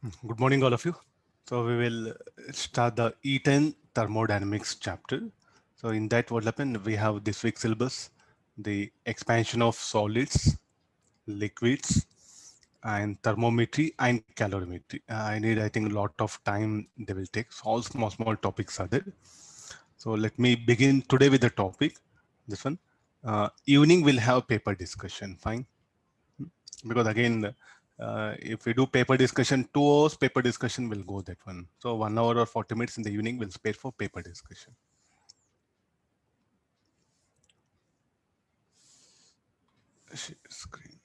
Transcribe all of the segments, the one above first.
Good morning, all of you. So we will start the E10 thermodynamics chapter. So in that, what happened? We have this week's syllabus, the expansion of solids, liquids, and thermometry and calorimetry. I need, I think, a lot of time they will take. So all small topics are there. So let me begin today with the topic. This one. Evening we'll have paper discussion. Fine, because again if we do paper discussion 2 hours paper discussion will go that one, so 1 hour or 40 minutes in the evening will spare for paper discussion. Share screen.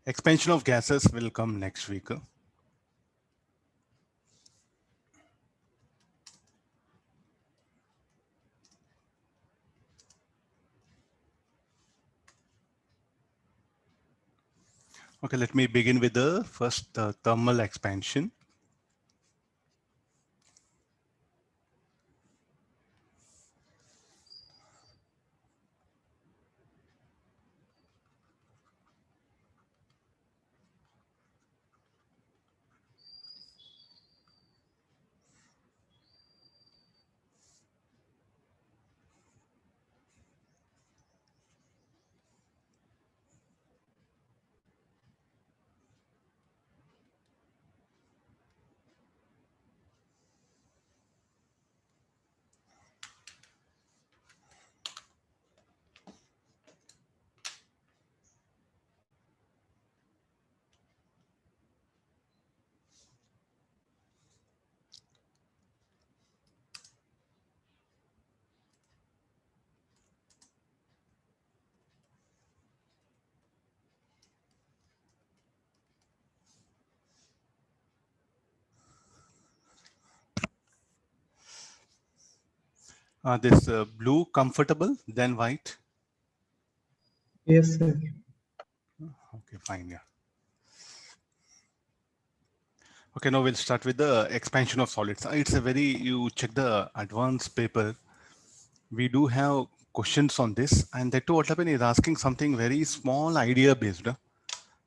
Expansion of gases will come next week. Okay, let me begin with the first thermal expansion. This blue comfortable, then white. Yes, sir. Okay, fine, yeah. Okay, now we'll start with the expansion of solids. It's a very, you check the advanced paper, we do have questions on this, and that too what happened is asking something very small idea based.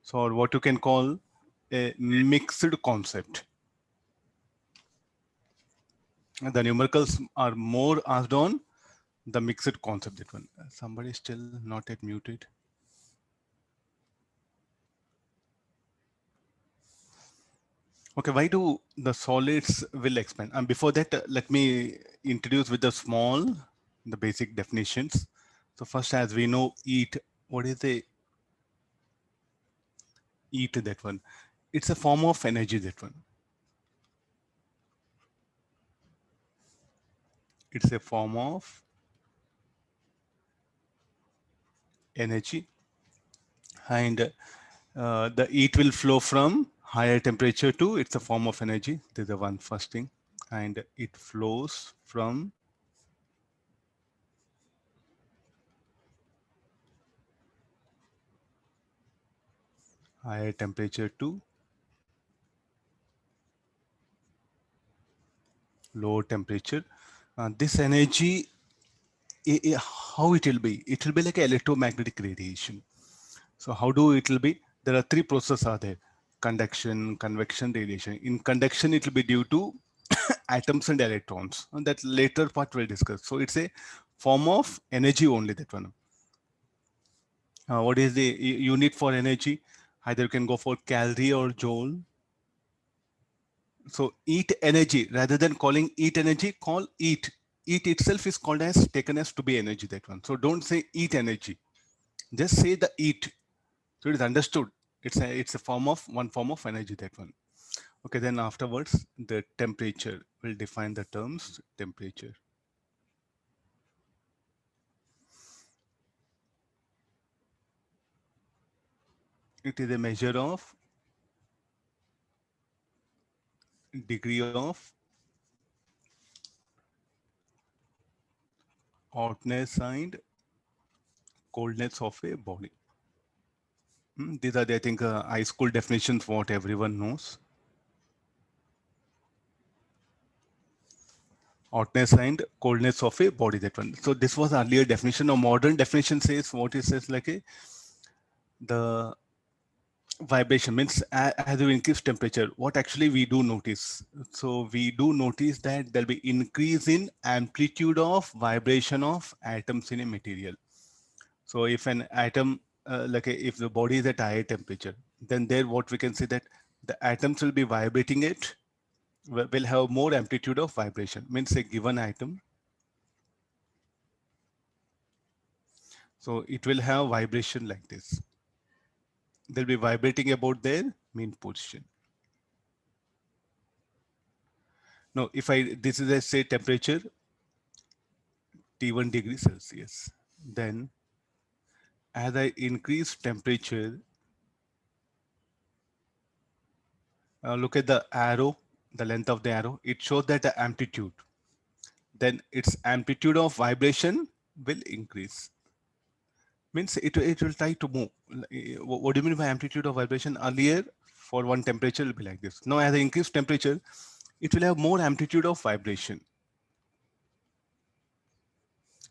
So what you can call a mixed concept. And the numericals are more asked on the mixed concept. That one. Somebody still not yet muted. Okay, why do the solids will expand? And before that, let me introduce with the small, the basic definitions. So first, as we know, eat. What is the eat? That one. It's a form of energy. That one. It's a form of energy, and the heat will flow from higher temperature to, it's a form of energy. This is the one first thing, and it flows from higher temperature to low temperature. This energy, how it will be? It will be like electromagnetic radiation. So how do it will be? There are three processes are there: conduction, convection, radiation. In conduction, it will be due to atoms and electrons. And that later part we'll discuss. So it's a form of energy only, that one. What is the unit for energy? Either you can go for calorie or joule. So eat energy, rather than calling eat energy, call eat. Eat itself is called as, taken as to be energy, that one. So don't say eat energy. Just say the eat. So it is understood. It's a form of, one form of energy, that one. Okay, then afterwards, the temperature will define the terms temperature. It is a measure of degree of hotness and coldness of a body. These are the, I think, high school definitions, what everyone knows. Hotness and coldness of a body, that one. So this was earlier definition. Now modern definition says what it says, like a the vibration means as you increase temperature, what actually we do notice. So we do notice that there'll be increase in amplitude of vibration of atoms in a material. So if an atom, if the body is at higher temperature, then there what we can say that the atoms will be vibrating it, will have more amplitude of vibration. Means a given atom, so it will have vibration like this. They'll be vibrating about their mean position. Now, if this is a say temperature T1 degree Celsius, then as I increase temperature, look at the arrow, the length of the arrow, it shows that the amplitude, then its amplitude of vibration will increase. Means it will try to move. What do you mean by amplitude of vibration? Earlier, for one temperature, it will be like this. Now, as I increase temperature, it will have more amplitude of vibration.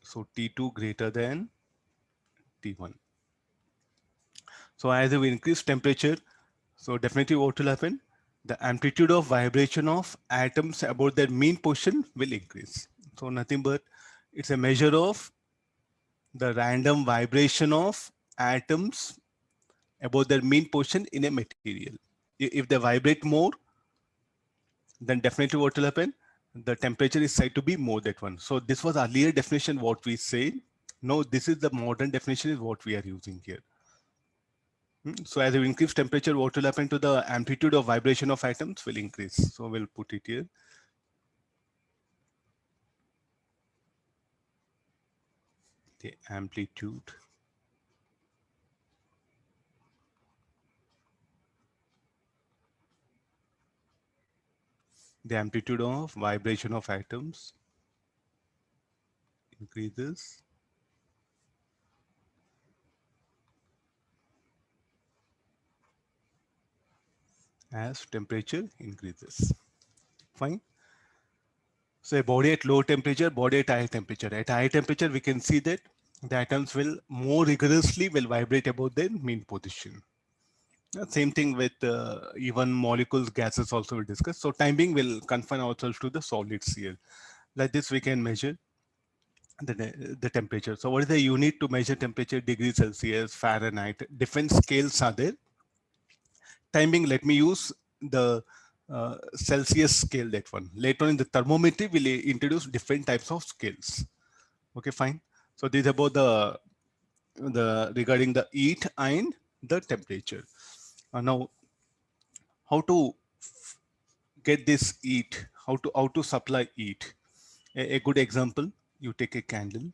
So T2 greater than T1. So as we increase temperature, so definitely what will happen? The amplitude of vibration of atoms about their mean position will increase. So nothing but it's a measure of the random vibration of atoms about their mean position in a material. If they vibrate more, then definitely what will happen? The temperature is said to be more that one. So this was earlier definition what we say. No, this is the modern definition is what we are using here. So as you increase temperature, what will happen to the amplitude of vibration of atoms will increase. So we'll put it here. The amplitude of vibration of atoms increases as temperature increases. Fine. So a body at low temperature, body at high temperature. At high temperature, we can see that the atoms will more rigorously will vibrate about their mean position. Same thing with even molecules, gases also we discuss. So time being will confine ourselves to the solids here. Like this, we can measure the temperature. So what is the unit to measure temperature? Degrees Celsius, Fahrenheit, different scales are there. Timing, let me use the Celsius scale, that one. Later on in the thermometry, we'll introduce different types of scales. Okay, fine. So this is about the regarding the heat and the temperature. Now, how to get this heat? How to supply heat? A good example, you take a candle.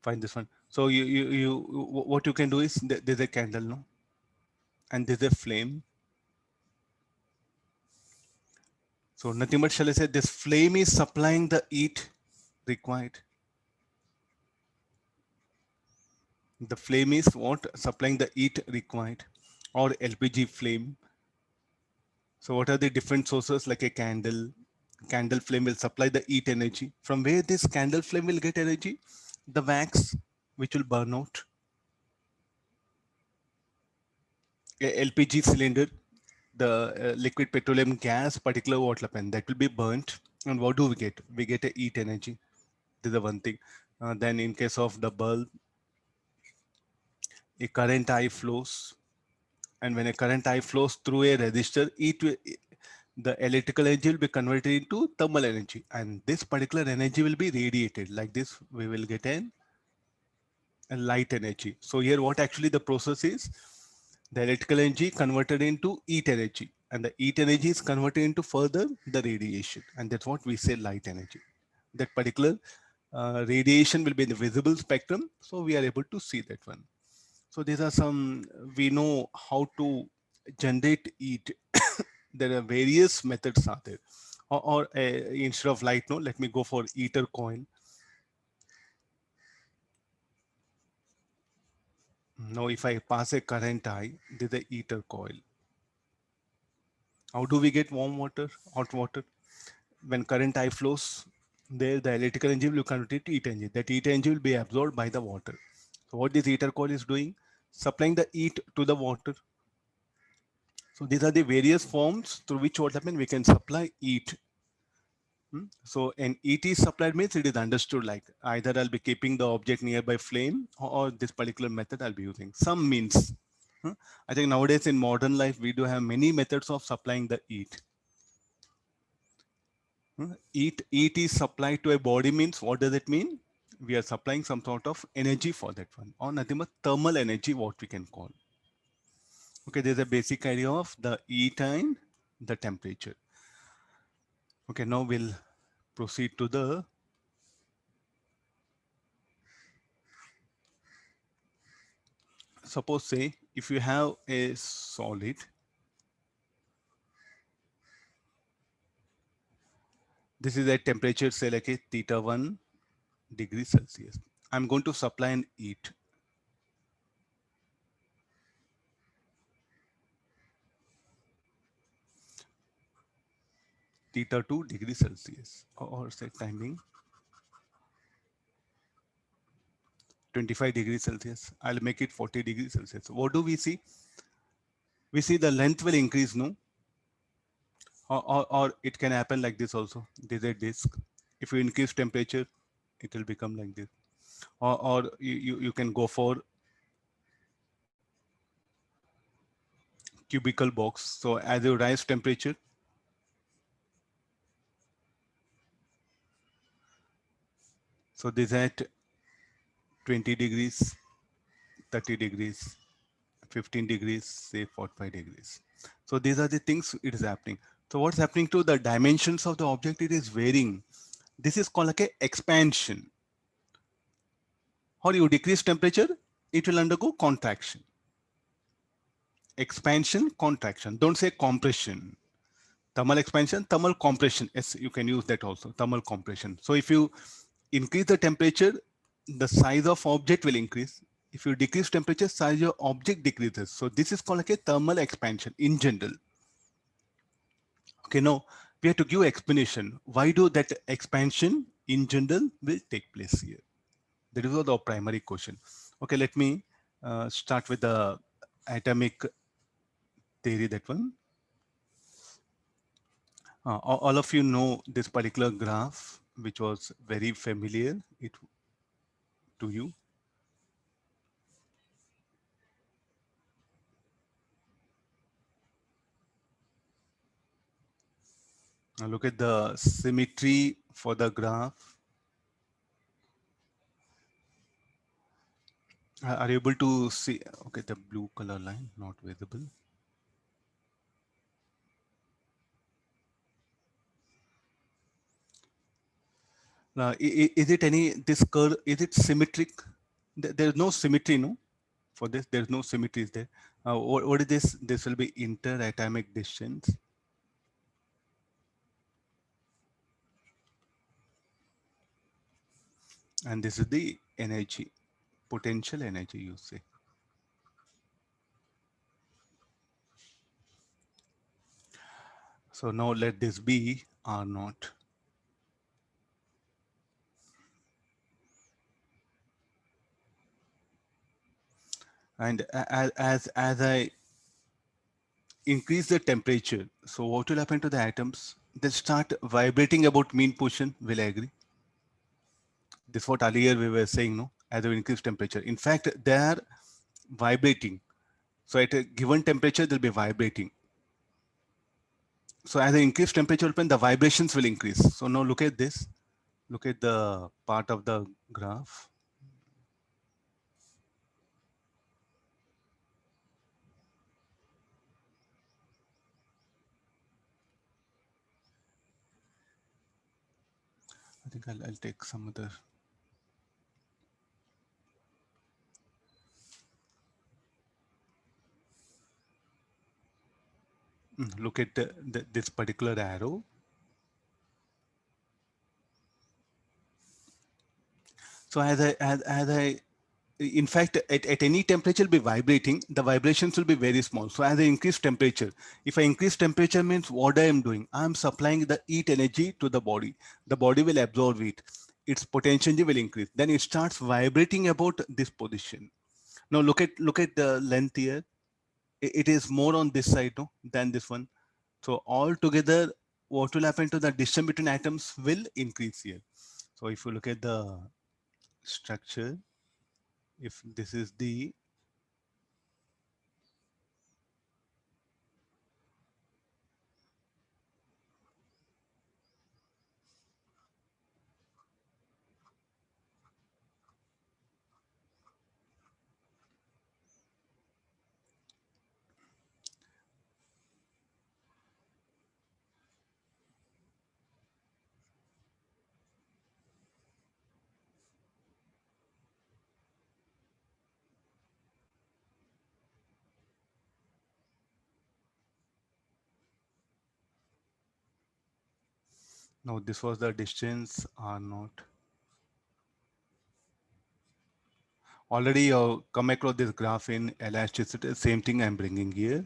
Find this one. So what you can do is there's a candle, no, and there's a flame. So nothing but shall I say this flame is supplying the heat required. The flame is what supplying the heat required, or LPG flame. So what are the different sources like a candle? Candle flame will supply the heat energy. From where this candle flame will get energy? The wax, which will burn out. A LPG cylinder, the liquid petroleum gas, particular what happen, that will be burnt. And what do we get? We get a heat energy. This is the one thing. Then in case of the bulb, a current I flows. And when a current I flows through a resistor, the electrical energy will be converted into thermal energy. And this particular energy will be radiated. Like this, we will get an light energy. So here what actually the process is, the electrical energy converted into heat energy, and the heat energy is converted into further the radiation, and that's what we say light energy. That particular radiation will be in the visible spectrum, so we are able to see that one. So these are some, we know how to generate heat. There are various methods are there. Or instead of light, no, let me go for ether coil. Now, if I pass a current I, this is a heater coil. How do we get warm water, hot water? When current I flows, there the electrical energy will convert it to heat energy. That heat energy will be absorbed by the water. So what this heater coil is doing, supplying the heat to the water. So these are the various forms through which what happen we can supply heat. So an ET is supplied means it is understood like either I'll be keeping the object nearby flame, or this particular method I'll be using some means. I think nowadays in modern life, we do have many methods of supplying the heat. Heat is supplied to a body means what does it mean? We are supplying some sort of energy for that one, or nothing but thermal energy, what we can call. Okay, there's a basic idea of the heat and the temperature. Okay, now we'll proceed to the, suppose say if you have a solid, this is a temperature say like a theta 1 degree Celsius. I'm going to supply an heat. Theta 2 degree Celsius, or say timing 25 degrees Celsius. I'll make it 40 degrees Celsius. What do we see? We see the length will increase, no? Or it can happen like this also. This is a disk. If you increase temperature, it will become like this. Or you can go for cubicle box. So as you rise temperature, so this at 20 degrees, 30 degrees, 15 degrees, say 45 degrees. So these are the things it is happening. So what's happening to the dimensions of the object? It is varying. This is called like a expansion. How you decrease temperature, it will undergo contraction. Expansion, contraction. Don't say compression. Thermal expansion, thermal compression. Yes, you can use that also, thermal compression. So if you increase the temperature, the size of object will increase. If you decrease temperature, size of object decreases. So this is called like a thermal expansion in general. Okay, now we have to give explanation. Why do that expansion in general will take place here? That is the primary question. Okay, let me start with the atomic theory, that one. All of you know this particular graph, which was very familiar to you. Now look at the symmetry for the graph. Are you able to see? Okay, the blue color line not visible. Now, is it any, this curve, is it symmetric? There's no symmetry, no? For this, there's no symmetry is there. What is this? This will be interatomic distance. And this is the energy, potential energy, you say. So now let this be R naught. And as I increase the temperature, so what will happen to the atoms? They start vibrating about mean position. Will I agree? This is what earlier we were saying, no? As we increase temperature. In fact, they are vibrating. So at a given temperature, they'll be vibrating. So as I increase temperature, the vibrations will increase. So now look at this. Look at the part of the graph. I think I'll take some other. Look at this particular arrow. So as I, in fact, at any temperature will be vibrating, the vibrations will be very small. So as I increase temperature, if I increase temperature means what I am doing, I am supplying the heat energy to the body will absorb it, its potential will increase, then it starts vibrating about this position. Now look at the length here. It is more on this side, no, than this one. So all together, what will happen to the distance between atoms will increase here. So if you look at the structure, if this is the, no, this was the distance R naught. Already you come across this graph in elasticity, same thing I'm bringing here.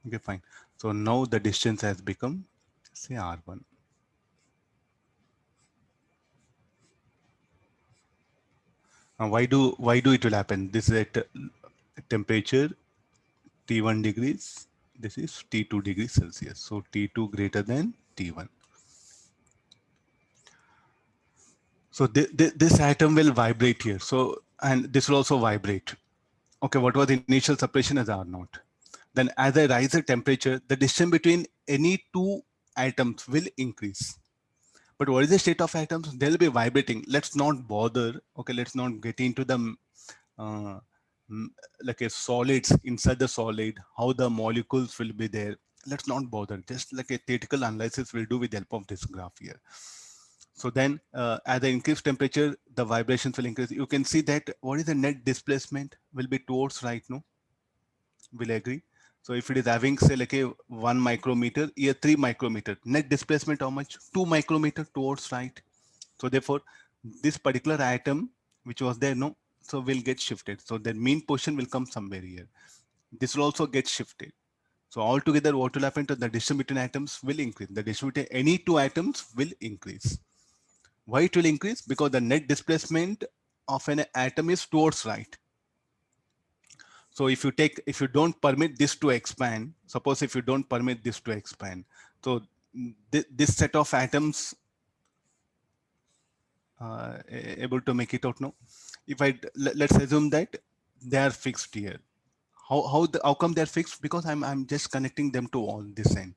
Okay, fine. So now the distance has become, say, R1. Now why do it will happen? This is at temperature T1 degrees. This is T2 degrees Celsius. So T2 greater than T1. So this atom will vibrate here. So, and this will also vibrate. Okay, what was the initial separation as R naught? Then as I rise the temperature, the distance between any two atoms will increase. But what is the state of atoms? They'll be vibrating. Let's not bother. Okay, let's not get into the uh, like a solids inside the solid, how the molecules will be there. Let's not bother. Just like a theoretical analysis we'll do with the help of this graph here. So then as the increased temperature, the vibrations will increase. You can see that what is the net displacement will be towards right now. Will agree. So if it is having say like a 1 micrometer, here 3 micrometer, net displacement how much? 2 micrometer towards right. So therefore, this particular atom which was there, no, so will get shifted. So the mean position will come somewhere here. This will also get shifted. So altogether, what will happen to the distance between atoms will increase. The distance between any two atoms will increase. Why it will increase? Because the net displacement of an atom is towards right. So if you don't permit this to expand, suppose if you don't permit this to expand, so this set of atoms able to make it out now. If let's assume that they are fixed here. How come they're fixed? Because I'm just connecting them to all this end.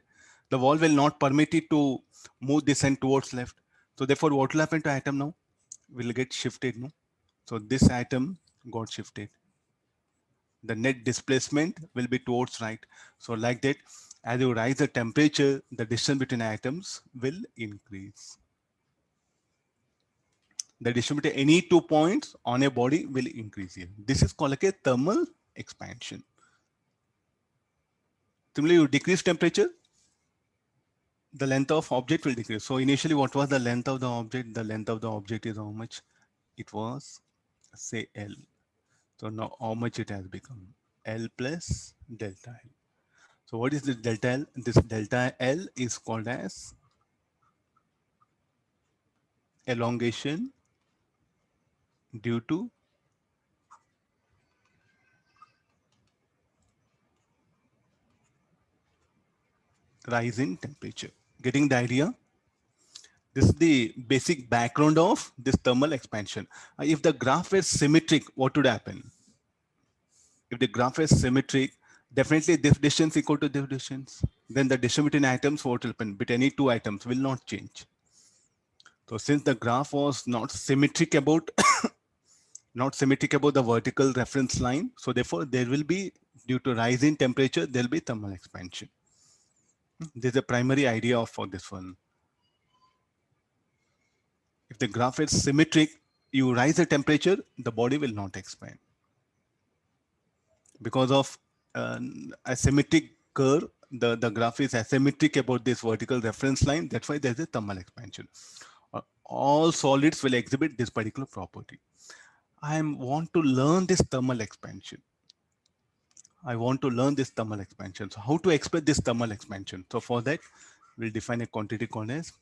The wall will not permit it to move this end towards left. So therefore, what will happen to atom now? Will get shifted, no? So this atom got shifted. The net displacement will be towards right. So like that, as you rise the temperature, the distance between atoms will increase. The distance between any 2 points on a body will increase here. This is called like a thermal expansion. Similarly, you decrease temperature, the length of object will decrease. So initially, what was the length of the object? The length of the object is how much? It was, say, L. So now how much it has become? L plus delta L. So what is this delta L? This delta L is called as elongation due to rise in temperature. Getting the idea? This is the basic background of this thermal expansion. If the graph is symmetric, what would happen? If the graph is symmetric, definitely this distance equal to this distance. Then the distance between atoms, what will happen? Between any two atoms will not change. So since the graph was not symmetric about not symmetric about the vertical reference line, so therefore there will be, due to rise in temperature, there will be thermal expansion. This is the primary idea of for this one. If the graph is symmetric, you rise the temperature, the body will not expand. Because of a symmetric curve, the graph is asymmetric about this vertical reference line. That's why there's a thermal expansion. All solids will exhibit this particular property. I want to learn this thermal expansion. I want to learn this thermal expansion. So how to express this thermal expansion? So for that, we'll define a quantity called as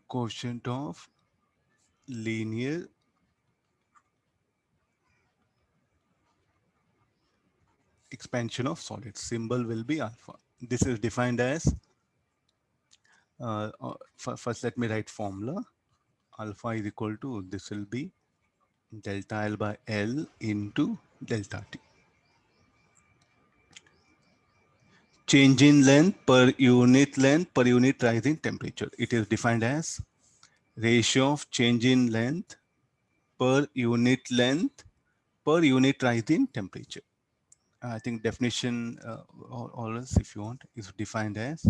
quotient of linear expansion of solids. Symbol will be alpha. This is defined as, first let me write formula. Alpha is equal to, this will be delta L by L into delta T. Change in length per unit rise in temperature. It is defined as ratio of change in length per unit rise in temperature. I think definition, or else if you want, is defined as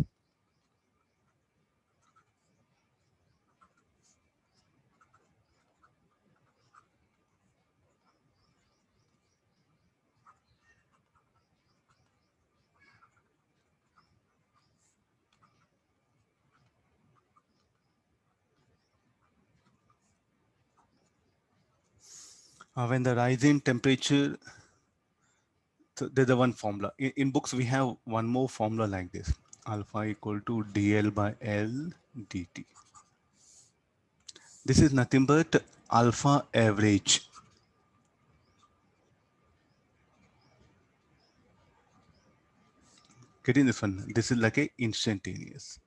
when the rise in temperature. So there's the one formula. In books, we have one more formula like this. Alpha equal to dl by L dt. This is nothing but alpha average. Getting this one? This is like a instantaneous.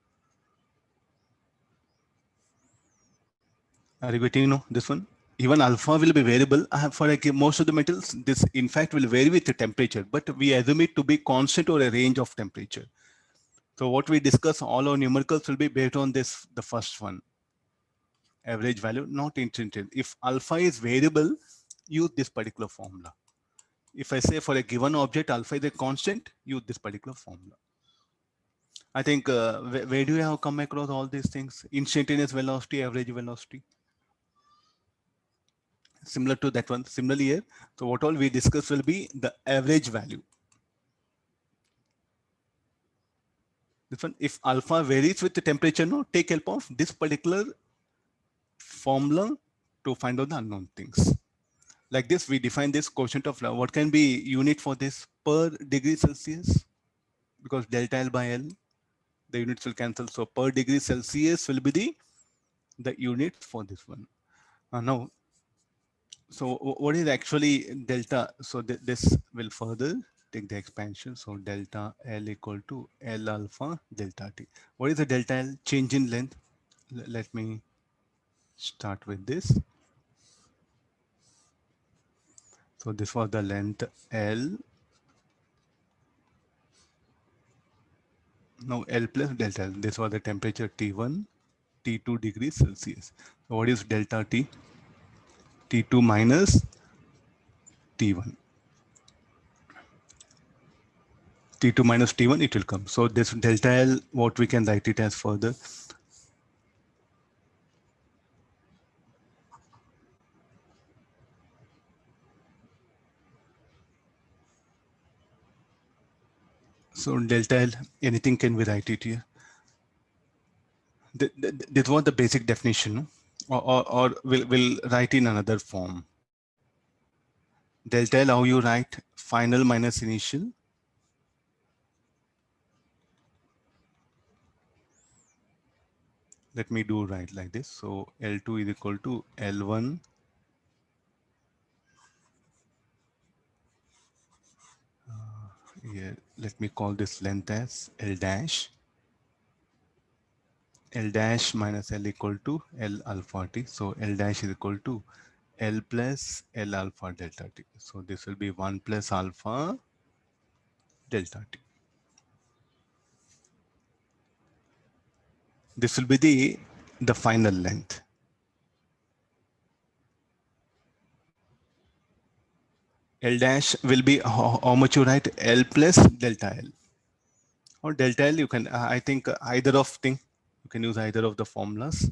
Are you getting this one? Even alpha will be variable. For like most of the metals, this in fact will vary with the temperature, but we assume it to be constant or a range of temperature. So what we discuss, all our numericals will be based on this, the first one, average value, not instantaneous. If alpha is variable, use this particular formula. If I say for a given object, alpha is a constant, use this particular formula. I think, where do you have come across all these things? Instantaneous velocity, average velocity. Similar to that one, similarly here. So what all we discuss will be the average value. This one, if alpha varies with the temperature, no, take help of this particular formula to find out the unknown things. Like this, we define this quotient of love. What can be unit for this? Per degree Celsius, because delta L by L, the units will cancel. So per degree Celsius will be the unit for this one. Now, so what is actually delta? So this will further take the expansion. So delta L equal to L alpha delta T. What is the delta L? Change in length. Let me start with this. So this was the length L. Now L plus delta L. This was the temperature T1, T2 degrees Celsius. So what is delta T? T2 minus T1. T2 minus T1, it will come. So this delta L, what we can write it as further. So delta L, anything can we write it here? This was the basic definition, or we'll write in another form. Delta L, how you write final minus initial. Let me do right like this. So L2 is equal to L1 here. Let me call this length as L dash. L dash minus L equal to L alpha T. So L dash is equal to L plus L alpha delta T. So this will be 1 plus alpha delta T. This will be the final length. L dash will be how much you write L plus delta L, or delta L. You can, I think either of thing, you can use either of the formulas.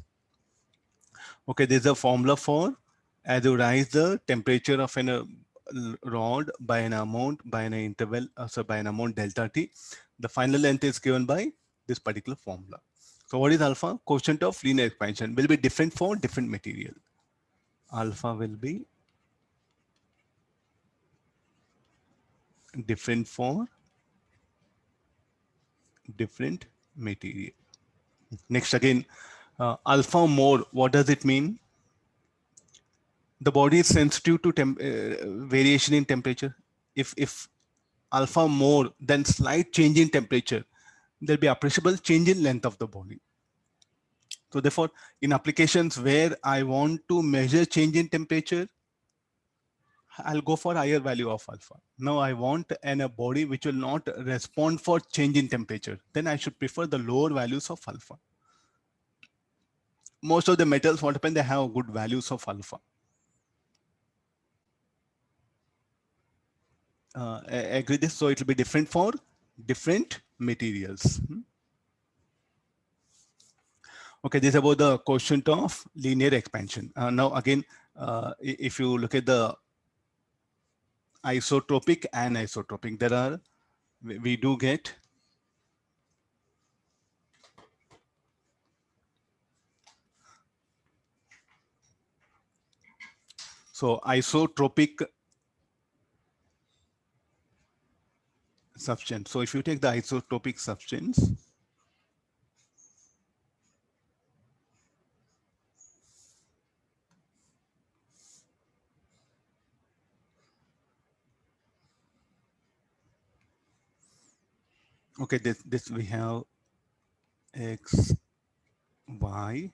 Okay, there's a formula for as you rise the temperature of an rod by an amount, by an interval, so by an amount delta T, the final length is given by this particular formula. So what is alpha? Quotient of linear expansion will be different for different material. Alpha will be different for different material. Next again, alpha more, what does it mean? The body is sensitive to variation in temperature. If alpha more than slight change in temperature, there'll be appreciable change in length of the body. So therefore, in applications where I want to measure change in temperature, I'll go for higher value of alpha. Now I want a body which will not respond for change in temperature. Then I should prefer the lower values of alpha. Most of the metals, what happen, they have good values of alpha. Agree this, so it will be different for different materials. Okay, this is about the quotient of linear expansion. Now again, if you look at the isotropic and isotropic, there are, we do get so isotropic substance. So if you take the isotropic substance, okay, this we have x, y,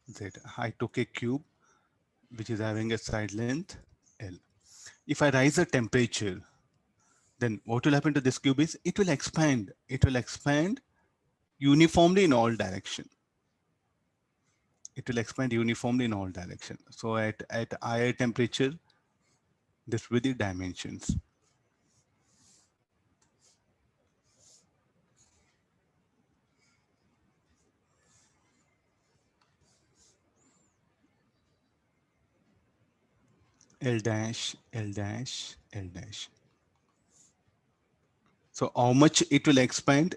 z. I took a cube which is having a side length L. If I rise the temperature, then what will happen to this cube is it will expand. It will expand uniformly in all direction. It will expand uniformly in all direction. So at higher temperature, this will be the dimensions. L dash, L dash, L dash. So how much it will expand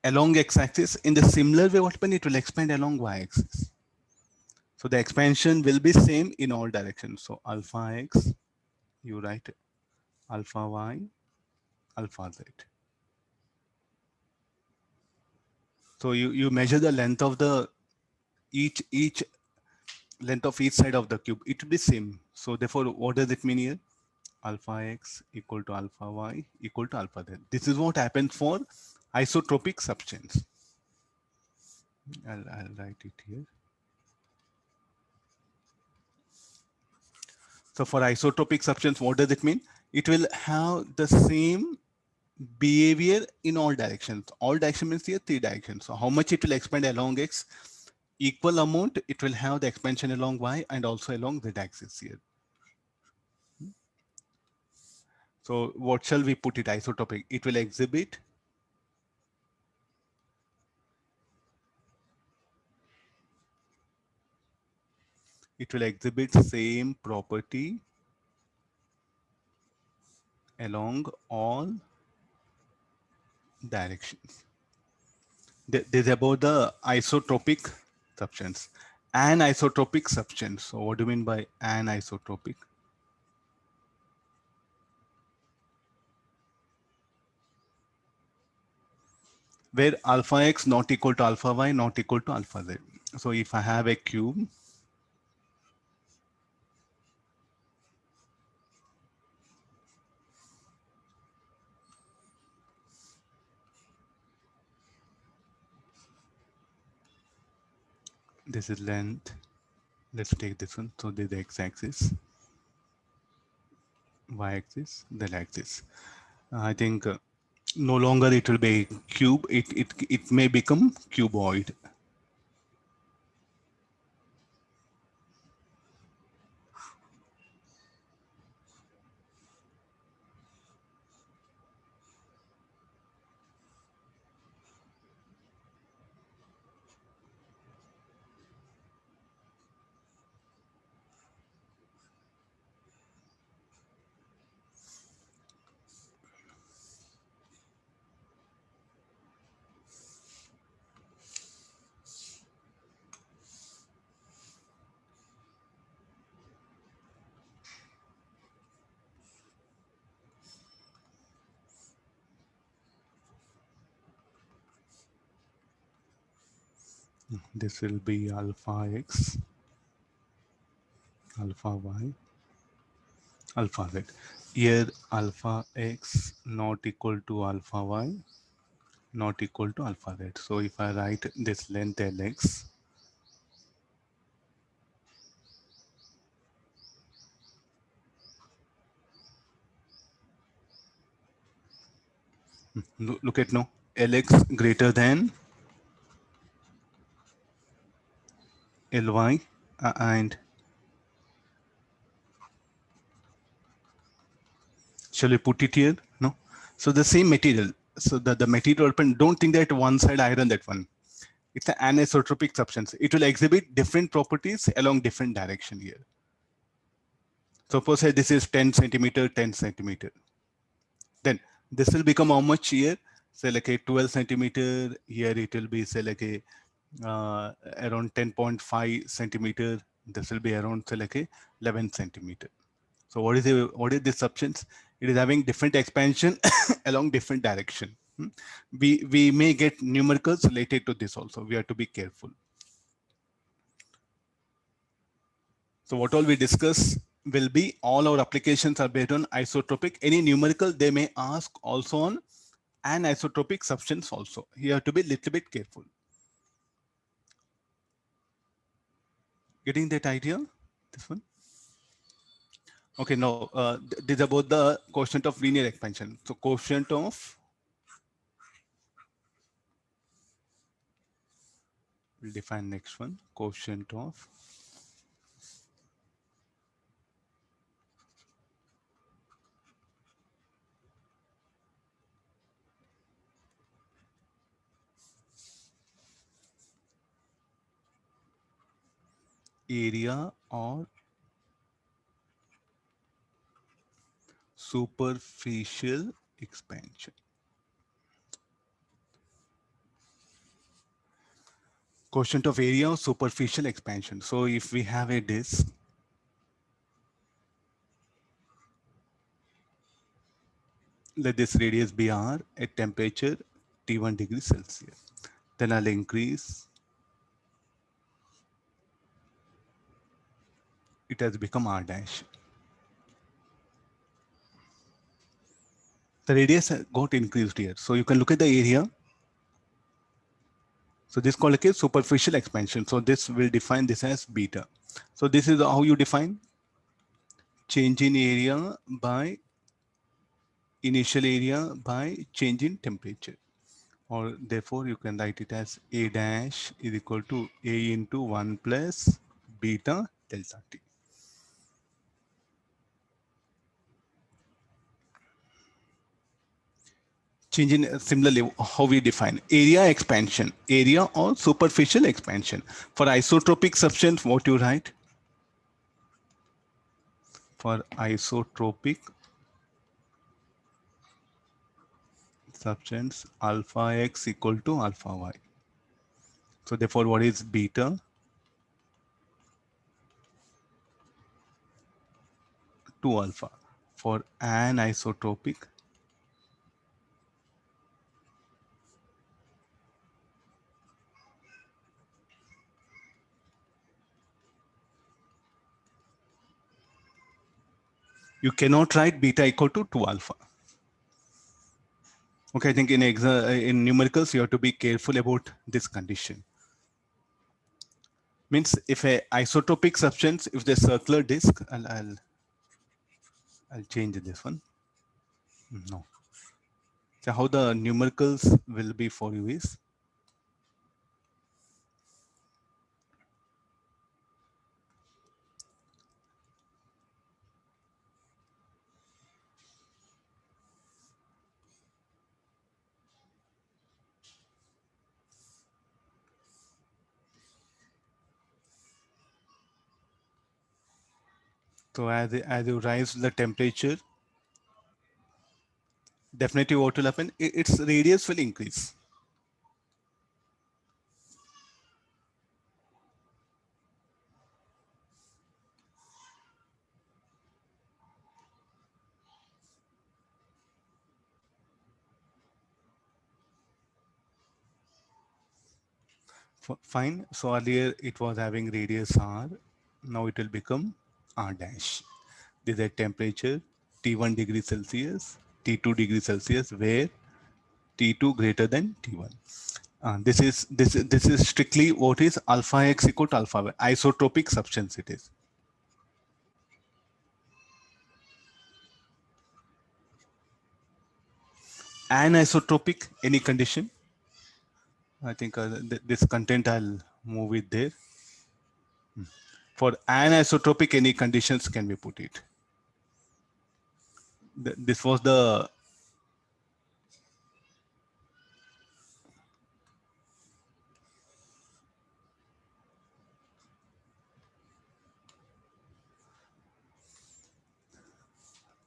along x-axis. In the similar way, what happen, it will expand along y-axis. So the expansion will be same in all directions. So alpha x, you write alpha y, alpha z. So you measure the length of the each length of each side of the cube. It will be same. So therefore, what does it mean here? Alpha x equal to alpha y equal to alpha z. This is what happens for isotropic substance. I'll write it here. So for isotropic substance, what does it mean? It will have the same behavior in all directions. All direction means here 3 directions. So how much it will expand along x, equal amount it will have the expansion along y and also along z axis here. So what shall we put it isotropic? It will exhibit same property along all directions. This is about the isotropic substance. Anisotropic substance. So what do you mean by anisotropic? Where alpha x not equal to alpha y not equal to alpha z. So if I have a cube, this is length. Let's take this one. So this is the x-axis, y-axis, z-axis. I think no longer it will be cube. It may become cuboid. This will be alpha x, alpha y, alpha z. Here alpha x not equal to alpha y, not equal to alpha z. So if I write this length Lx, look at now, Lx greater than Ly, and shall we put it here? No. So the same material. So the material open, don't think that one side iron that one. It's an anisotropic substance. It will exhibit different properties along different direction here. Suppose say this is 10 centimeter, 10 centimeter. Then this will become how much here? Say like a 12 centimeter. Here it will be say like a around 10.5 centimeter. This will be around say like a 11 centimeter. So what is this substance? It is having different expansion along different direction. We may get numericals related to this also. We have to be careful. So what all we discuss will be all our applications are based on isotropic. Any numerical they may ask also on an isotropic substance also. You have to be a little bit careful. Getting that idea? This one? Okay, now this is about the quotient of linear expansion. So quotient of, we'll define next one, quotient of area or superficial expansion. Quotient of area or superficial expansion. So if we have a disk, let this radius be R at temperature T1 degrees Celsius. Then I'll increase. It has become R dash. The radius got increased here. So you can look at the area. So this is called like a superficial expansion. So this will define this as beta. So this is how you define change in area by initial area by change in temperature. Or therefore you can write it as A dash is equal to A into 1 plus beta delta T. Change in similarly how we define area expansion, area or superficial expansion. For isotropic substance, what you write? For isotropic substance, alpha x equal to alpha y. So therefore, what is beta? 2 alpha. For anisotropic, you cannot write beta equal to 2 alpha. Okay, I think in numericals, you have to be careful about this condition. Means if a isotropic substance, if the circular disk, I'll change this one. No. So how the numericals will be for you is, so as you rise the temperature, definitely what will happen, its radius will increase. Fine. So earlier it was having radius r. Now it will become r dash. This is a temperature T1 degree Celsius, T2 degree Celsius, where T2 greater than T1. This is strictly what is alpha x equal to alpha y. Isotropic substance it is. Anisotropic, any condition. I think this content I'll move it there. For anisotropic, any conditions can be put it. This was the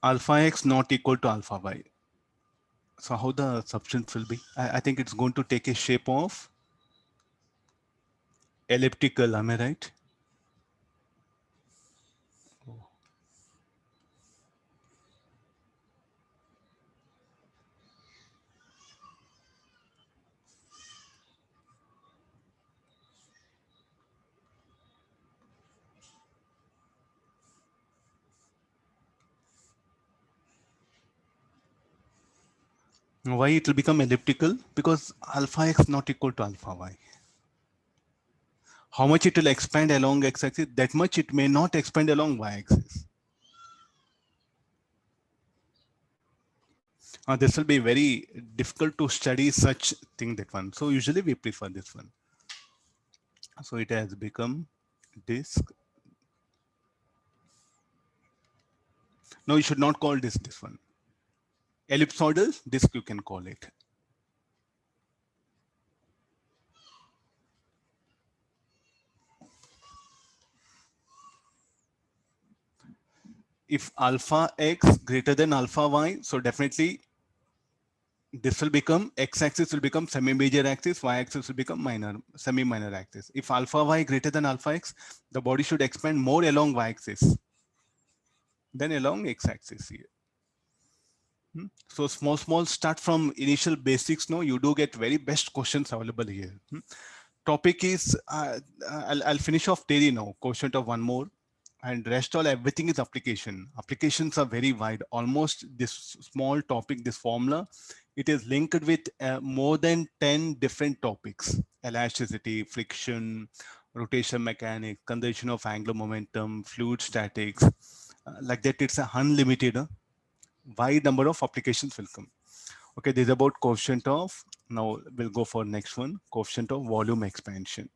alpha x not equal to alpha y. So how the substance will be? I think it's going to take a shape of elliptical. Am I right? Why it will become elliptical? Because alpha x not equal to alpha y. How much it will expand along x-axis? That much it may not expand along y-axis. This will be very difficult to study such thing, that one. So usually we prefer this one. So it has become disk. No, you should not call this one. Ellipsoidal disk you can call it. If alpha x greater than alpha y, so definitely this will become, x-axis will become semi-major axis, y-axis will become semi-minor axis. If alpha y greater than alpha x, the body should expand more along y-axis than along x-axis here. So small start from initial basics. No, you do get very best questions available here. Topic is, I'll finish off theory now, quotient of one more, and rest all everything is application. Applications are very wide. Almost this small topic, this formula, it is linked with more than 10 different topics: elasticity, friction, rotation mechanics, conservation of angular momentum, fluid statics. Like that, it's a unlimited wide number of applications will come. Okay, this is about coefficient of, now we'll go for next one, coefficient of volume expansion.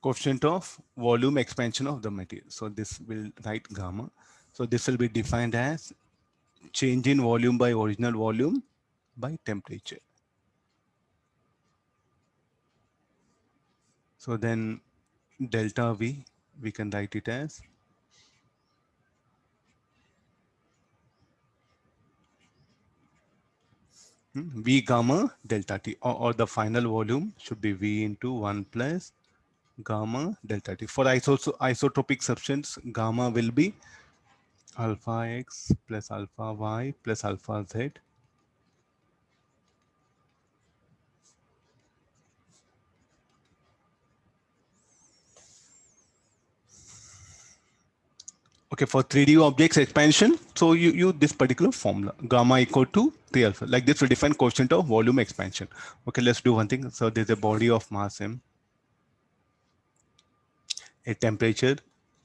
Coefficient of volume expansion of the material. So this will write gamma. So this will be defined as change in volume by original volume by temperature. So then delta V, we can write it as V gamma delta T, or the final volume should be V into 1 plus gamma delta T. For isotropic substance, gamma will be alpha x plus alpha y plus alpha z. Okay, for 3D objects expansion, so you use this particular formula, gamma equal to 3 alpha. Like this will define coefficient of volume expansion. Okay, let's do one thing. So there's a body of mass m, a temperature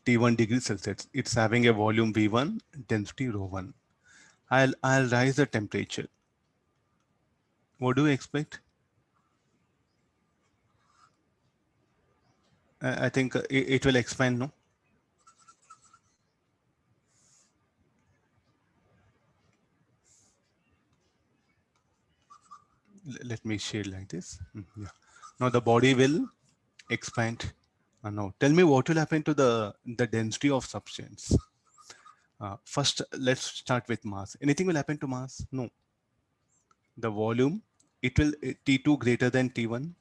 T1 degree Celsius. It's having a volume V1, density ρ1. I'll rise the temperature. What do you expect? I think it will expand, no? Let me shade like this. Yeah. Now the body will expand. Now tell me what will happen to the density of substance. First, let's start with mass. Anything will happen to mass? No. The volume, it will T2 greater than T1.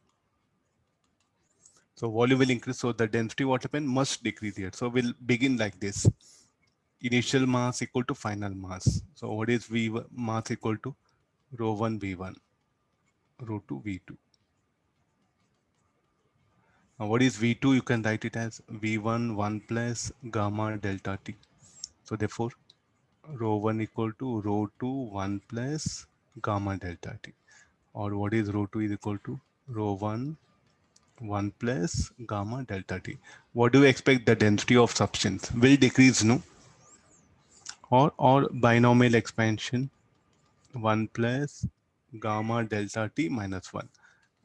So volume will increase. So the density what happen must decrease here. So we'll begin like this. Initial mass equal to final mass. So what is V mass equal to? Rho 1 V1, rho 2 V2. Now what is V2? You can write it as V1 1 plus gamma delta T. So therefore, rho 1 equal to rho 2 1 plus gamma delta T. Or what is rho 2 is equal to rho 1 1 plus gamma delta T. What do you expect the density of substance will decrease, no? Or binomial expansion 1 plus gamma delta T minus 1.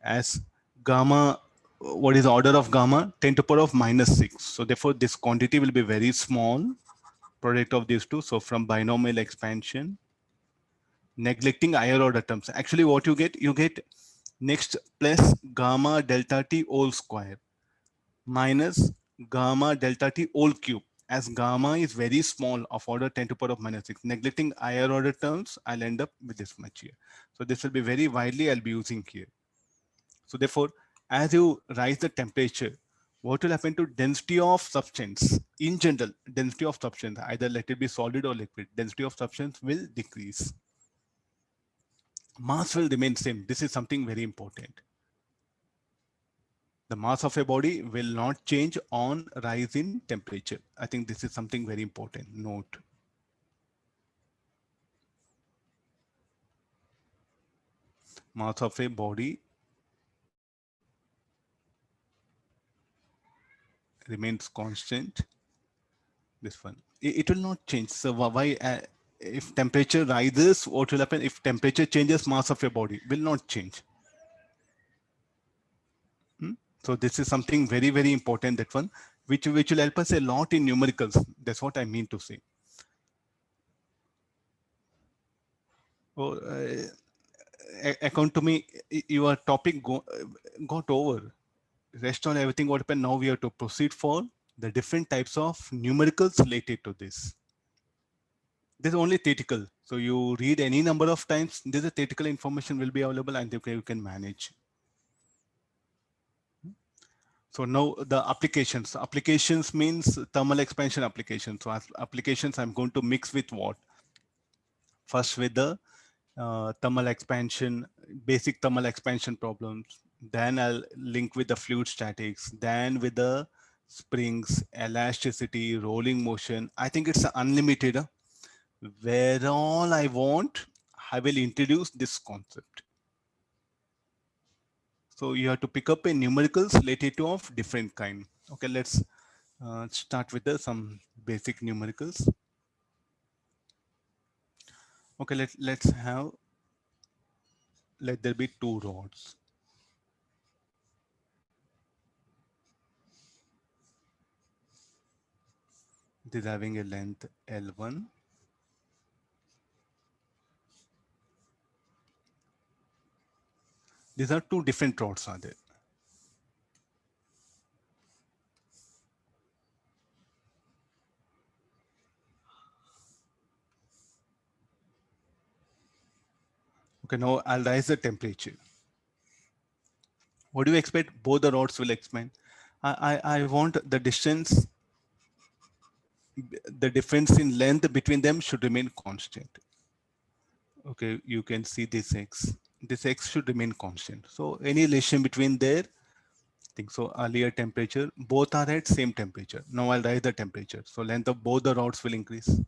As gamma, what is the order of gamma? 10 to the power of minus 6. So therefore this quantity will be very small, product of these two. So from binomial expansion, neglecting higher order terms. Actually what you get next plus gamma delta T whole square minus gamma delta T whole cube. As gamma is very small of order 10 to the power of minus 6, neglecting higher order terms, I'll end up with this much here. So this will be very widely I'll be using here. So therefore, as you rise the temperature, what will happen to density of substance? In general, density of substance, either let it be solid or liquid, density of substance will decrease. Mass will remain same. This is something very important. The mass of a body will not change on rise in temperature. I think this is something very important. Note. Mass of a body remains constant. This one, it will not change. So why, if temperature rises, what will happen? If temperature changes, mass of your body will not change. So this is something very, very important, that one, which will help us a lot in numericals. That's what I mean to say. Oh, account to me, your topic got over. Rest on everything what happened. Now we have to proceed for the different types of numericals related to this. This is only theoretical. So you read any number of times, this is theoretical information will be available and you can manage. So now the applications. Applications means thermal expansion applications. So as applications, I'm going to mix with what? First with the thermal expansion, basic thermal expansion problems. Then I'll link with the fluid statics. Then with the springs, elasticity, rolling motion. I think it's unlimited. Where all I want, I will introduce this concept. So you have to pick up a numericals related to of different kind. Okay, let's start with some basic numericals. Okay, let's have, let there be two rods. This having a length L1. These are two different rods are there. Okay, now I'll rise the temperature. What do you expect? Both the rods will expand. I want the distance, the difference in length between them should remain constant. Okay, you can see this X. This X should remain constant. So any relation between there, I think so earlier temperature, both are at same temperature. Now I'll rise the temperature. So length of both the rods will increase.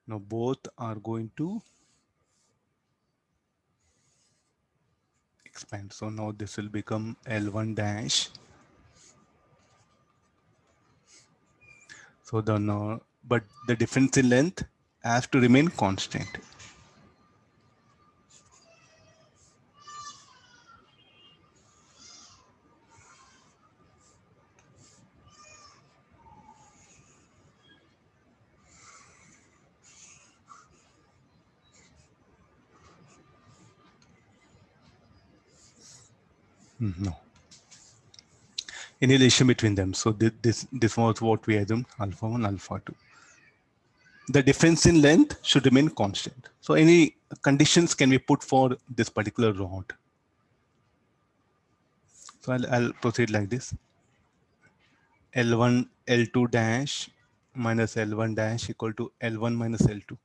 Now both are going to expand. So now this will become L1 dash. So but the difference in length has to remain constant. No. any relation between them. So this was what we assumed, alpha 1, alpha 2. The difference in length should remain constant. So any conditions can be put for this particular rod. So I'll proceed like this. L1 L2 dash minus L1 dash equal to L1 minus L2.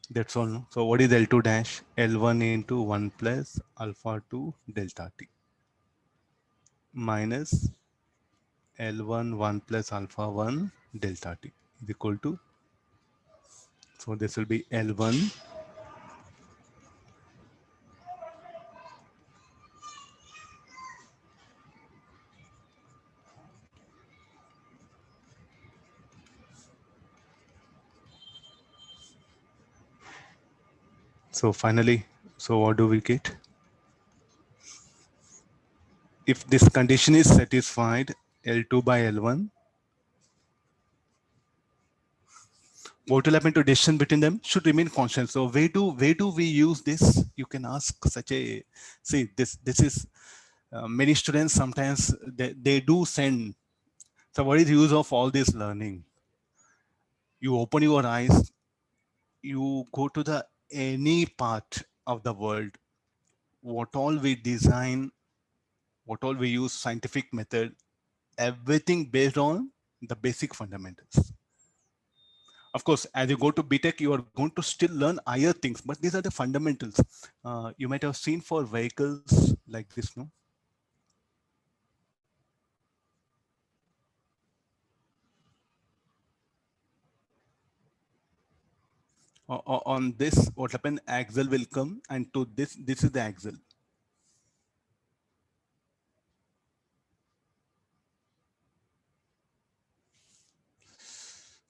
That's all. No? So what is L2 dash? L1 into 1 plus alpha 2 delta t minus L1 1 plus alpha 1 delta t is equal to, so this will be L1 so finally, so what do we get? If this condition is satisfied, L2 by L1, what will happen to distance between them should remain constant. So where do we use this? You can ask such a, see this is many students sometimes they do send. So what is the use of all this learning? You open your eyes, you go to the any part of the world, what all we design, what all we use scientific method, everything based on the basic fundamentals. Of course, as you go to BTech, you are going to still learn higher things, but these are the fundamentals. You might have seen for vehicles like this, no? On this, what happened? Axle will come, and to this is the axle.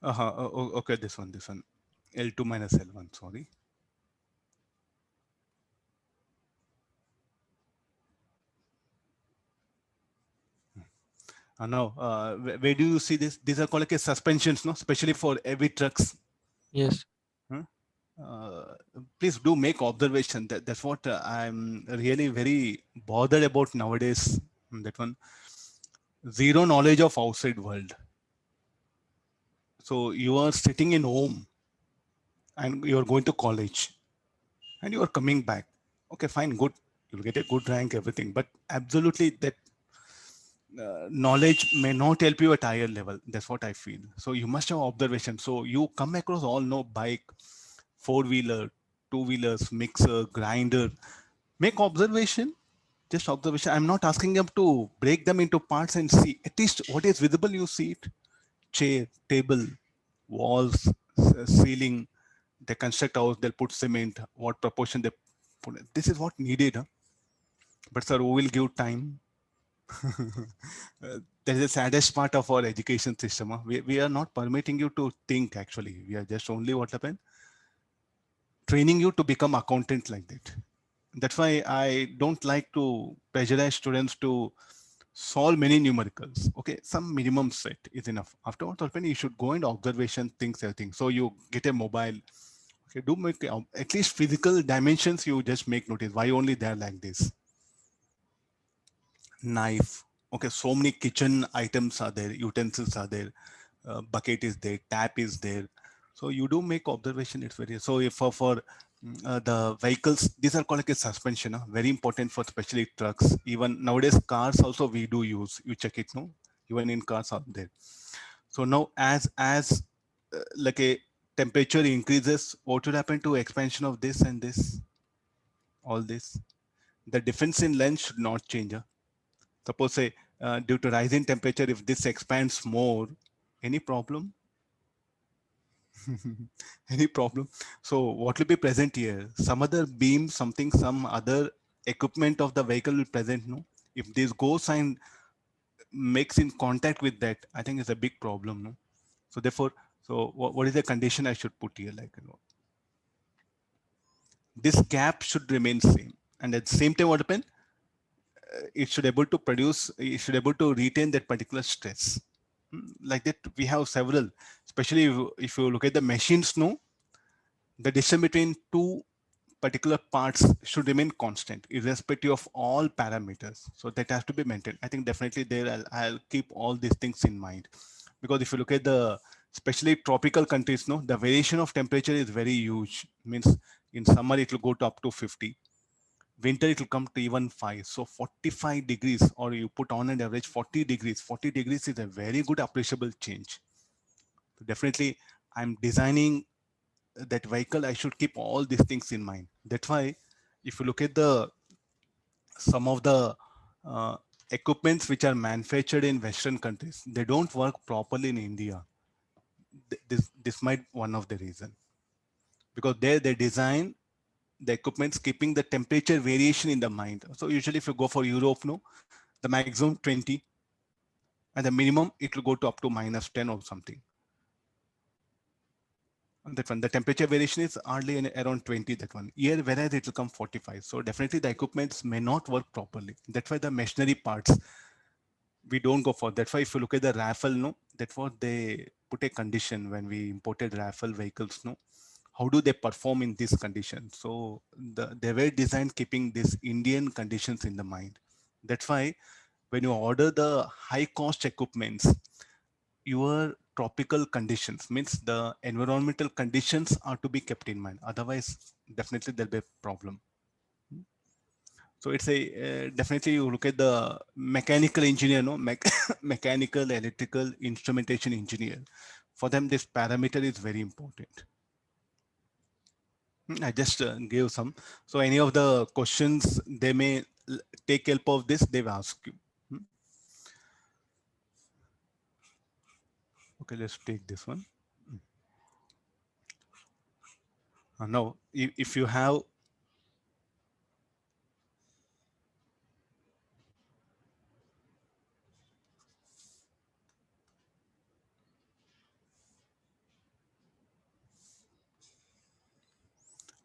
Okay, this one, L2 minus L1. Sorry. Now, where do you see this? These are called like a suspensions, no? Especially for heavy trucks. Yes. Huh? Please do make observation. That's what I'm really very bothered about nowadays. That one, zero knowledge of outside world. So you are sitting in home, and you are going to college, and you are coming back. Okay, fine, good. You'll get a good rank, everything. But absolutely, that knowledge may not help you at higher level. That's what I feel. So you must have observation. So you come across all no bike, four-wheeler, two-wheelers, mixer, grinder. Make observation, just observation. I'm not asking them to break them into parts and see. At least what is visible, you see it. Chair, table, walls, ceiling. They construct house, they'll put cement, what proportion they put. This is what needed. Huh? But sir, who will give time? That is the saddest part of our education system. Huh? We are not permitting you to think actually. We are just only what happened? Training you to become accountant like that. That's why I don't like to pressurize students to solve many numericals. Okay, some minimum set is enough. Afterwards, you should go into observation, things, everything. So you get a mobile. Okay, do make at least physical dimensions. You just make notice. Why only they're like this? Knife. Okay, so many kitchen items are there, utensils are there, bucket is there, tap is there. So you do make observation. It's very, so if for the vehicles, these are called like a suspension, very important for especially trucks. Even nowadays cars also we do use. You check it, no? Even in cars out there. So now as like a temperature increases, what would happen to expansion of this and this? All this, the difference in length should not change. Suppose say due to rising temperature, if this expands more, any problem? Any problem? So what will be present here? Some other beam, something, some other equipment of the vehicle will present, no? If this goes and makes in contact with that, I think it's a big problem, no? So therefore, so what is the condition I should put here? Like, you know, this gap should remain same. And at the same time, what happen? It should able to produce, it should able to retain that particular stress. Like that, we have several, especially if you look at the machines, no, the distance between two particular parts should remain constant irrespective of all parameters. So that has to be maintained. I think definitely there I'll keep all these things in mind, because if you look at the especially tropical countries, no, the variation of temperature is very huge. Means in summer it will go to up to 50, winter it will come to even 5. So 45 degrees, or you put on an average 40 degrees. 40 degrees is a very good appreciable change. So definitely I'm designing that vehicle, I should keep all these things in mind. That's why if you look at the some of the uh, equipments which are manufactured in Western countries, they don't work properly in India. This might one of the reason, because there they design the equipments keeping the temperature variation in the mind. So usually if you go for Europe, no, the maximum 20 and the minimum it will go to up to minus 10 or something. And that one, the temperature variation is hardly around 20, that one. Here, whereas it will come 45. So definitely the equipments may not work properly. That's why the machinery parts, we don't go for. That's why if you look at the Rafale, no, that's what they put a condition when we imported Rafale vehicles, no. How do they perform in this condition? So they were designed keeping these Indian conditions in the mind. That's why when you order the high cost equipments, your tropical conditions, means the environmental conditions are to be kept in mind. Otherwise, definitely there'll be a problem. So it's a definitely you look at the mechanical engineer, no, mechanical, electrical, instrumentation engineer. For them, this parameter is very important. I just gave some. So any of the questions they may take help of this, they've asked you. Okay, let's take this one. Now, if you have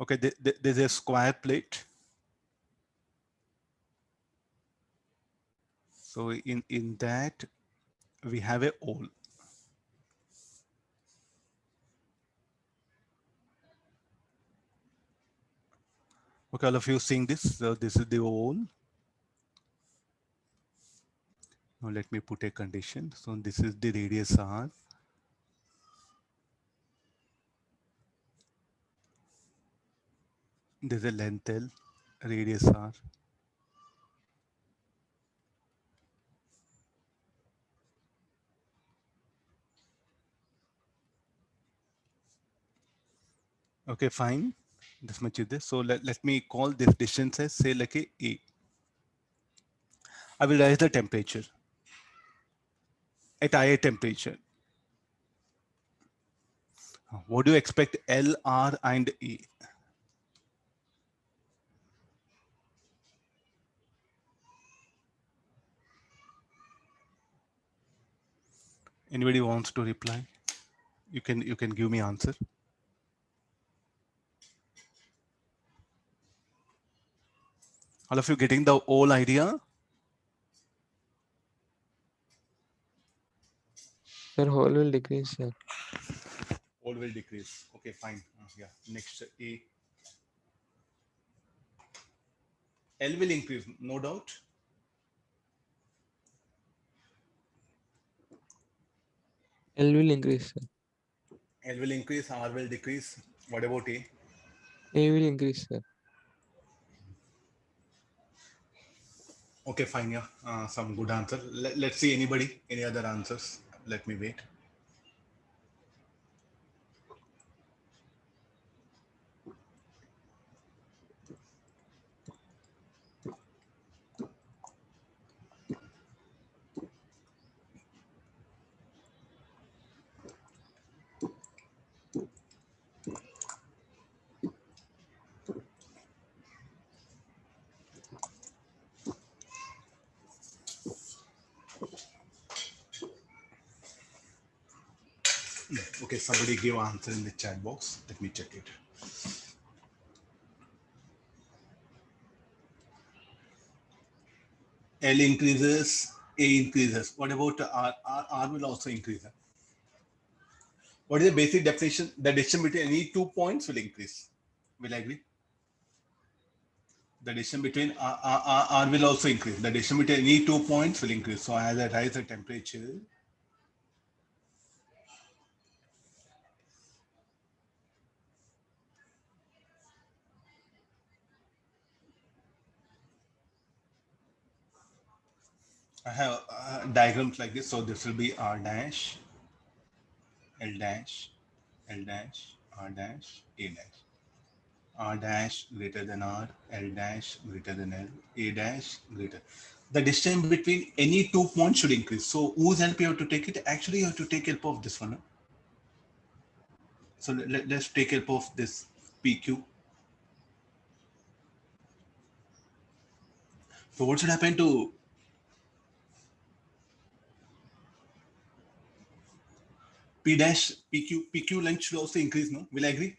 okay, there's a square plate. So in that we have a hole. Okay, all of you seeing this? So this is the hole. Now let me put a condition. So this is the radius R. There's a length L, radius R. Okay, fine. This much is this. So let me call this distance as say like a. I will raise the temperature at higher temperature. What do you expect L, R, and E? Anybody wants to reply? You can give me answer. All of you getting the whole idea? Sir, whole will decrease, sir. All will decrease. Okay, fine. Yeah. Next A. L will increase, no doubt. L will increase, sir. L will increase, R will decrease. What about A? A will increase, sir. Okay, fine. Yeah, some good answer. Let's see anybody, any other answers. Let me wait. Okay, somebody give answer in the chat box. Let me check it. L increases, A increases. What about R? R will also increase. What is the basic definition? The distance between any 2 points will increase. Will I agree? the distance between R will also increase. The distance between any 2 points will increase. So as I rise the temperature, I have diagrams like this. So this will be R dash, L dash, L dash, R dash, A dash. R dash greater than R, L dash greater than L, A dash greater. The distance between any 2 points should increase. So whose help you have to take it? Actually, you have to take help of this one. So let's take help of this PQ. So what should happen to P dash PQ? PQ length should also increase, no? Will I agree?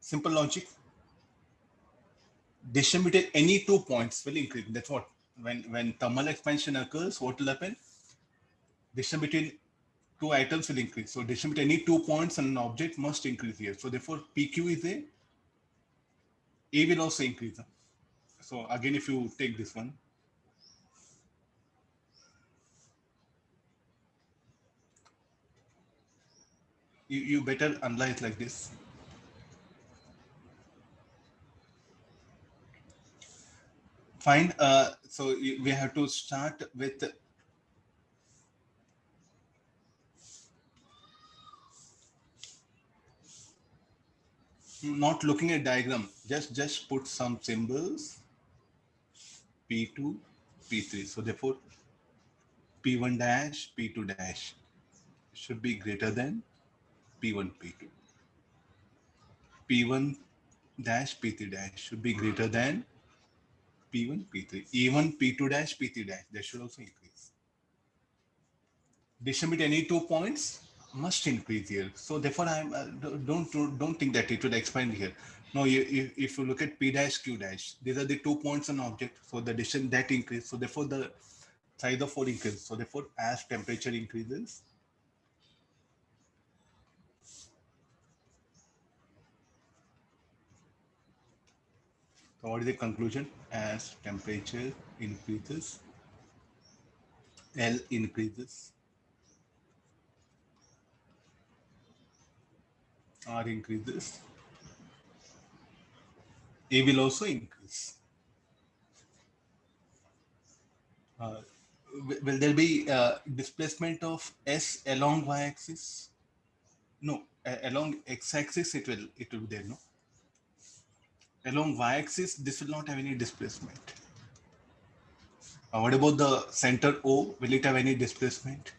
Simple logic. Distance between any 2 points will increase. That's what. When thermal expansion occurs, what will happen? Distance between two items will increase. So distance between any 2 points and an object must increase here. So therefore, PQ is A will also increase. So again, if you take this one, you better analyze like this. Fine. So we have to start with not looking at diagram. Just put some symbols. P2, P3. So therefore, P1 dash, P2 dash should be greater than P1, P2. P1 dash, P3 dash should be greater than P1, P3. Even P2 dash, P3 dash, they should also increase. Distance between any 2 points must increase here. So therefore, don't think that it will expand here. No, if you look at P dash, Q dash, these are the 2 points on object. So the distance that increase. So therefore, the size of 4 increases. So therefore, as temperature increases, so what is the conclusion? As temperature increases, L increases, R increases, A will also increase. Will there be displacement of S along y-axis? No, along x-axis it will be there. No, along y-axis this will not have any displacement. What about the center O? Will it have any displacement?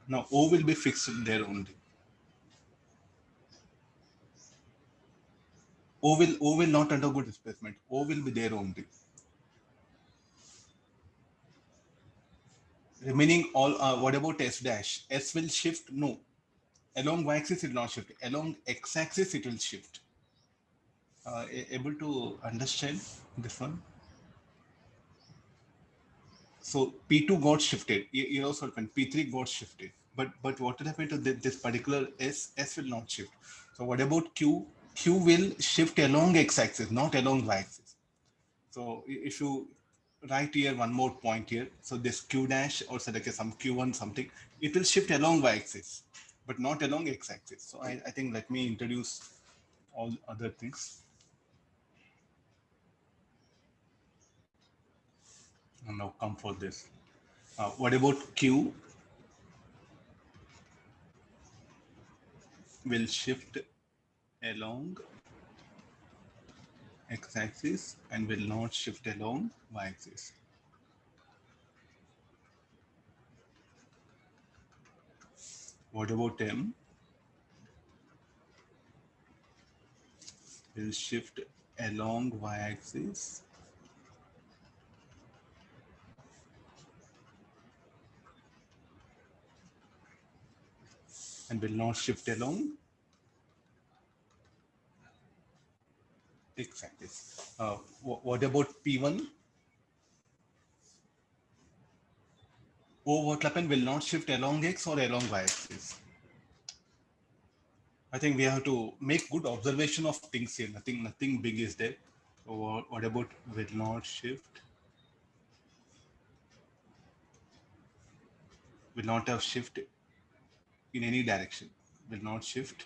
No, O will be fixed there only. O will not undergo displacement. O will be there only. Remaining all. What about S dash? S will shift. No, along y-axis it will not shift. Along x-axis it will shift. Able to understand this one? So P2 got shifted. You also P3 got shifted. But what will happen to this particular S? S will not shift. So what about Q? Q will shift along x-axis, not along y-axis. So if you write here one more point here, so this Q dash or select some Q1 something, it will shift along y-axis, but not along x-axis. So I think let me introduce all other things. And now come for this. What about Q? Will shift along x-axis and will not shift along y-axis. What about M? Will shift along y-axis and will not shift along x-axis. What about P1? O what happen will not shift along x or along y-axis. I think we have to make good observation of things here. Nothing big is there. Or what about will not shift? Will not have shift in any direction. Will not shift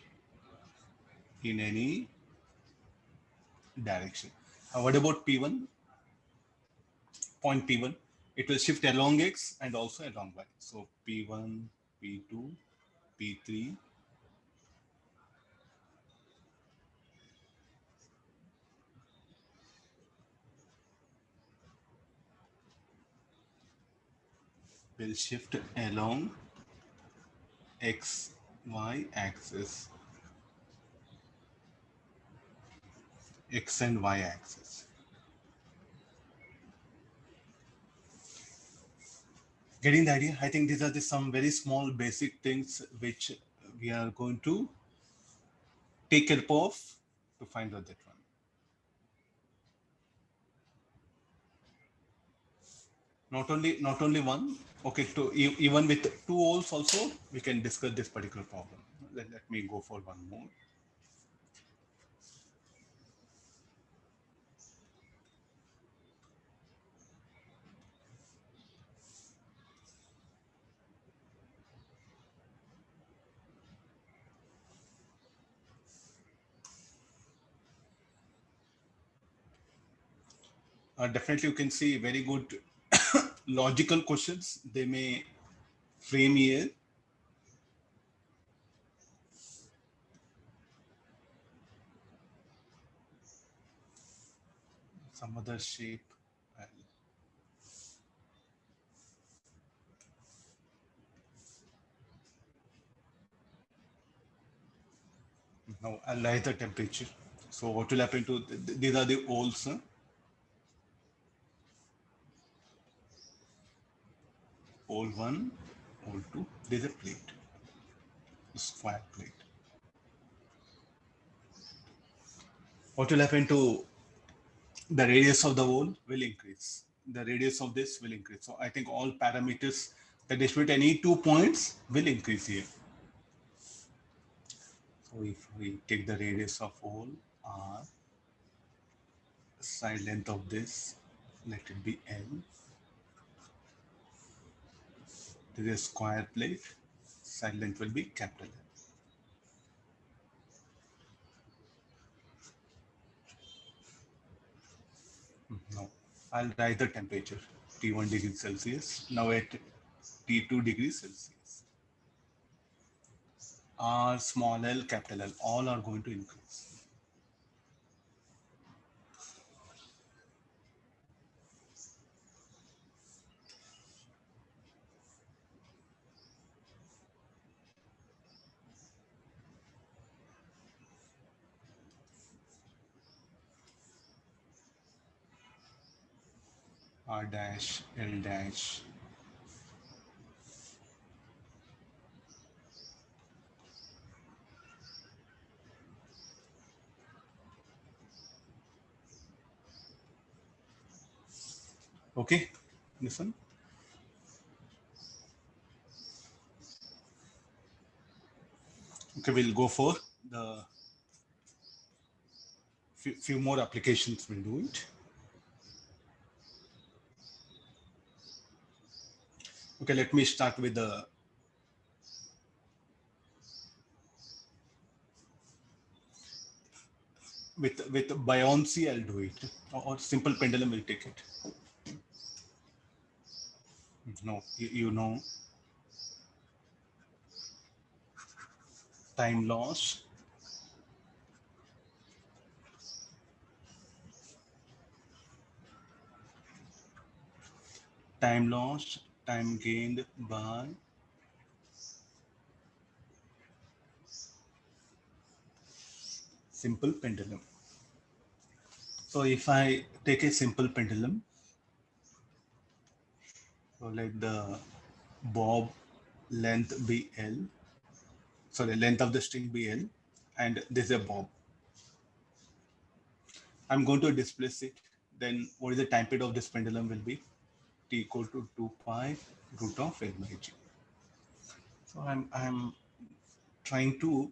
in any direction. What about P1? Point P1, it will shift along X and also along Y. So P1, P2, P3, will shift along X, Y axis, X and Y axis. Getting the idea? I think these are some very small basic things which we are going to take help of to find out that one. Not only one. Okay, even with two holes also we can discuss this particular problem. Let me go for one more. Definitely you can see very good logical questions they may frame here. Some other shape. Now I'll rise the temperature. So what will happen to these are the holes. Hole 1, hole 2. There's a plate, a square plate. What will happen to the radius of the hole will increase. The radius of this will increase. So I think all parameters that distribute any 2 points will increase here. So if we take the radius of hole R, side length of this, let it be L. This is a square plate, side length will be capital L. Now I'll write the temperature T1 degrees Celsius. Now at T2 degrees Celsius. R, small l, capital L, all are going to increase. R dash, L dash. Okay, listen. Okay, we'll go for the few more applications. We'll do it. Okay, let me start with the with buoyancy. I'll do it, or simple pendulum will take it. No, you know, time loss, time lost, time gained by simple pendulum. So if I take a simple pendulum, so let the bob length be L, sorry, length of the string be L, and this is a bob. I'm going to displace it. Then what is the time period of this pendulum will be? T equal to 2 pi root of L by G. So I'm trying to,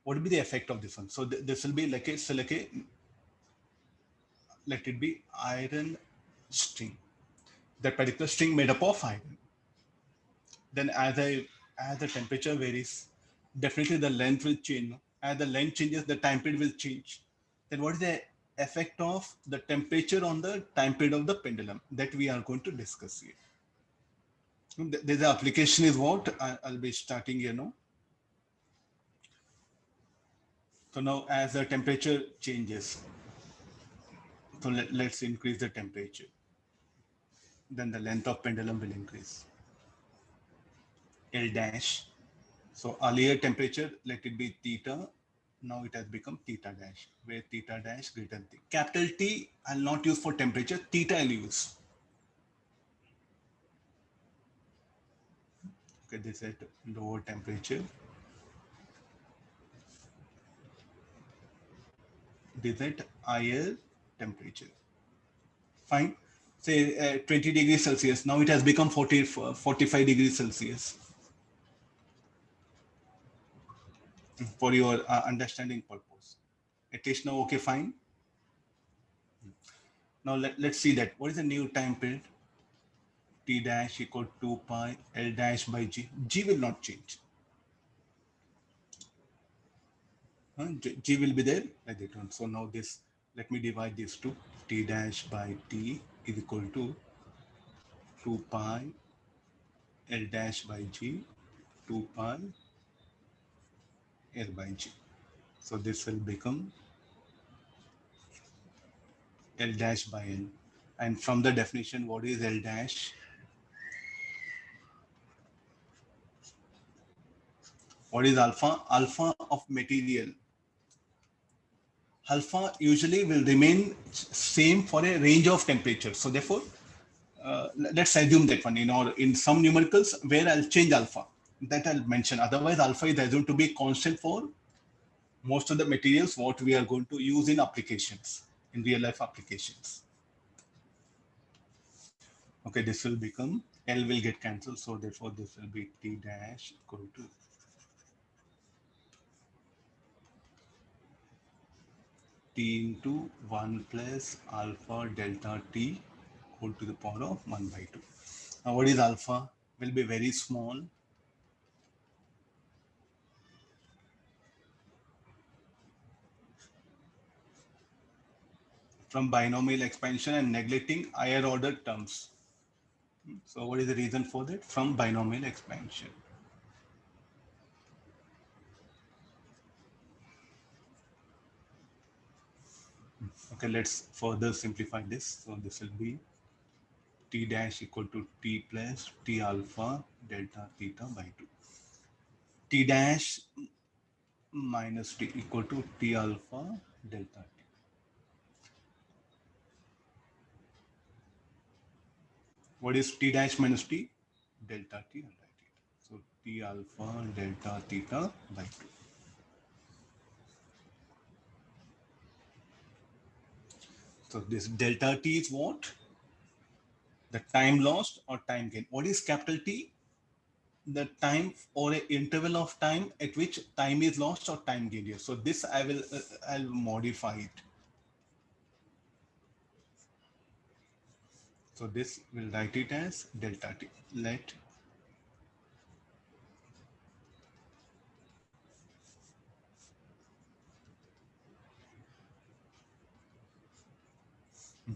what will be the effect of this one? So this will be like a, let it be iron string. That particular string made up of iron. Then as the temperature varies, definitely the length will change. No? As the length changes, the time period will change. Then what is the effect of the temperature on the time period of the pendulum? That we are going to discuss here. The application is what I'll be starting here now. So now as the temperature changes, so let's increase the temperature. Then the length of pendulum will increase. L dash. So earlier temperature, let it be theta. Now it has become theta dash, where theta dash greater than T. Capital T, I'll not use for temperature, theta I'll use. Okay, this is at lower temperature. This is at higher temperature. Fine. Say 20 degrees Celsius. Now it has become 45 degrees Celsius. For your understanding purpose. At least now, okay, fine. Now let's see that. What is the new time period? T dash equal to 2 pi L dash by G. G will not change. G will be there like that one. So now this, let me divide this to T dash by T is equal to 2 pi L dash by G, 2 pi L by G. So this will become L dash by L. And from the definition, what is L dash? What is alpha? Alpha of material. Alpha usually will remain same for a range of temperatures. So therefore, let's assume that one in some numericals where I'll change alpha. That I'll mention. Otherwise, alpha is assumed to be constant for most of the materials what we are going to use in applications, in real life applications. Okay, this will become, L will get cancelled. So therefore, this will be T dash equal to T into 1 plus alpha delta T whole to the power of 1 by 2. Now, what is alpha? Will be very small. From binomial expansion and neglecting higher order terms. So what is the reason for that? From binomial expansion. Okay, let's further simplify this. So this will be T dash equal to T plus T alpha delta theta by 2. T dash minus T equal to T alpha delta T. What is T dash minus T? Delta T and theta. So T alpha delta theta by 2. So this delta T is what? The time lost or time gain. What is capital T? The time or an interval of time at which time is lost or time gained here. So this I'll modify it. So this will write it as delta T. Let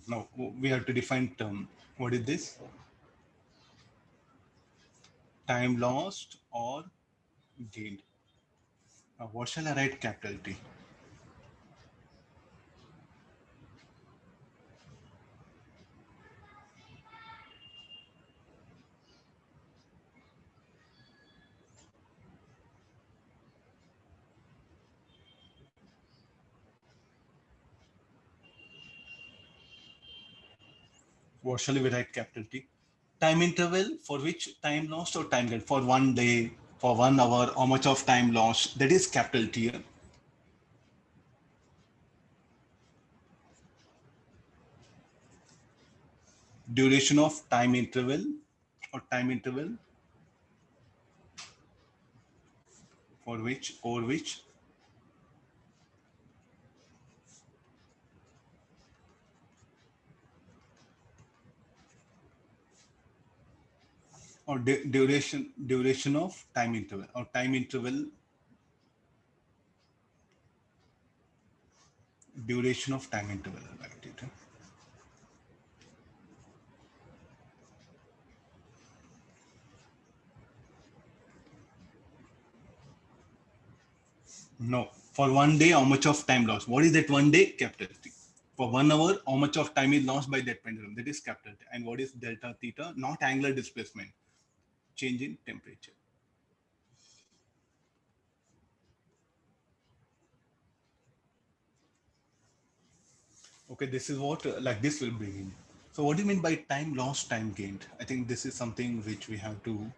now we have to define term. What is this? Time lost or gained. Now what shall I write capital T? What shall we write capital T? Time interval for which time lost or time gained. For 1 day, for 1 hour, how much of time lost? That is capital T here. Duration of time interval or time interval for which over which or duration of time interval, or time interval, duration of time interval, right? No, for 1 day, how much of time lost? What is that 1 day? Capital T. For 1 hour, how much of time is lost by that pendulum? That is capital T. And what is delta theta? Not angular displacement, change in temperature. Okay, this is what like this will bring in. So what do you mean by time lost, time gained? I think this is something which we have to.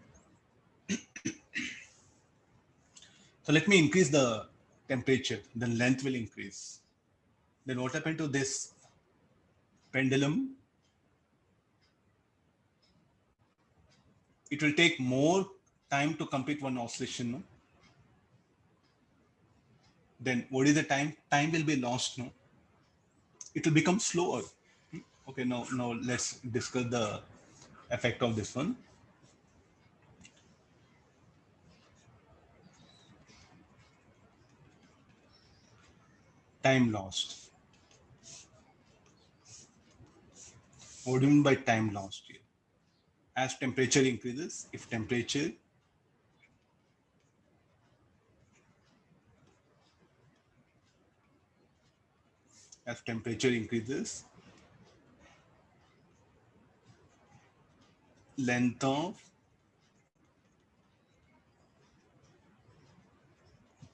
So let me increase the temperature, then length will increase. Then what happened to this pendulum? It will take more time to complete one oscillation. No? Then what is the time? Time will be lost. No, it will become slower. Okay, now let's discuss the effect of this one. Time lost. What do you mean by time lost here? As temperature increases, if temperature increases, length of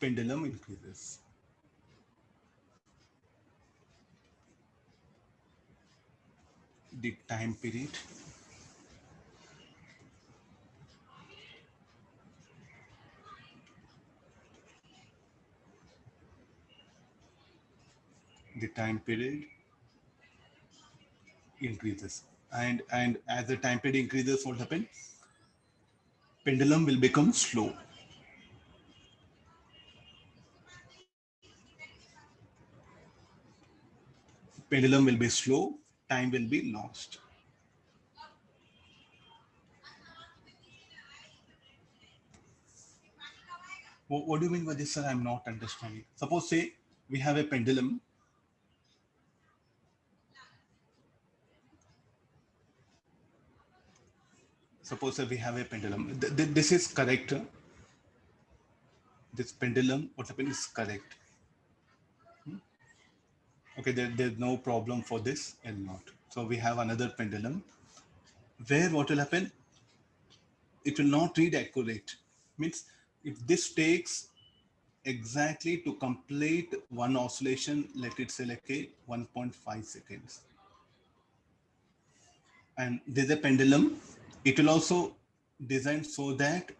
pendulum increases. The time period increases, and as the time period increases, what happens? Pendulum will become slow. Pendulum will be slow, time will be lost. What do you mean by this, sir? I'm not understanding. Suppose, say, we have a pendulum. Suppose that we have a pendulum. This is correct. This pendulum, what happened is correct. Okay, there's no problem for this L naught. So we have another pendulum where what will happen? It will not read accurate. Means if this takes exactly to complete one oscillation, let it say like a 1.5 seconds. And there's a pendulum. It will also design so that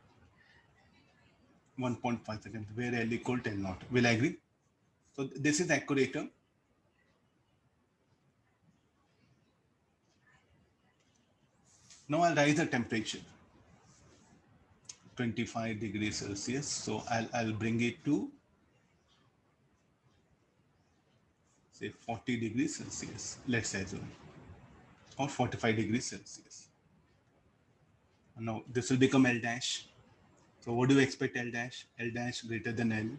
1.5 seconds, where L equal to L naught. Will I agree? So this is accurate. Now I'll raise the temperature. 25 degrees Celsius. So I'll bring it to say 40 degrees Celsius. Let's say so. Or 45 degrees Celsius. Now this will become L dash. So what do you expect L dash? L dash greater than L.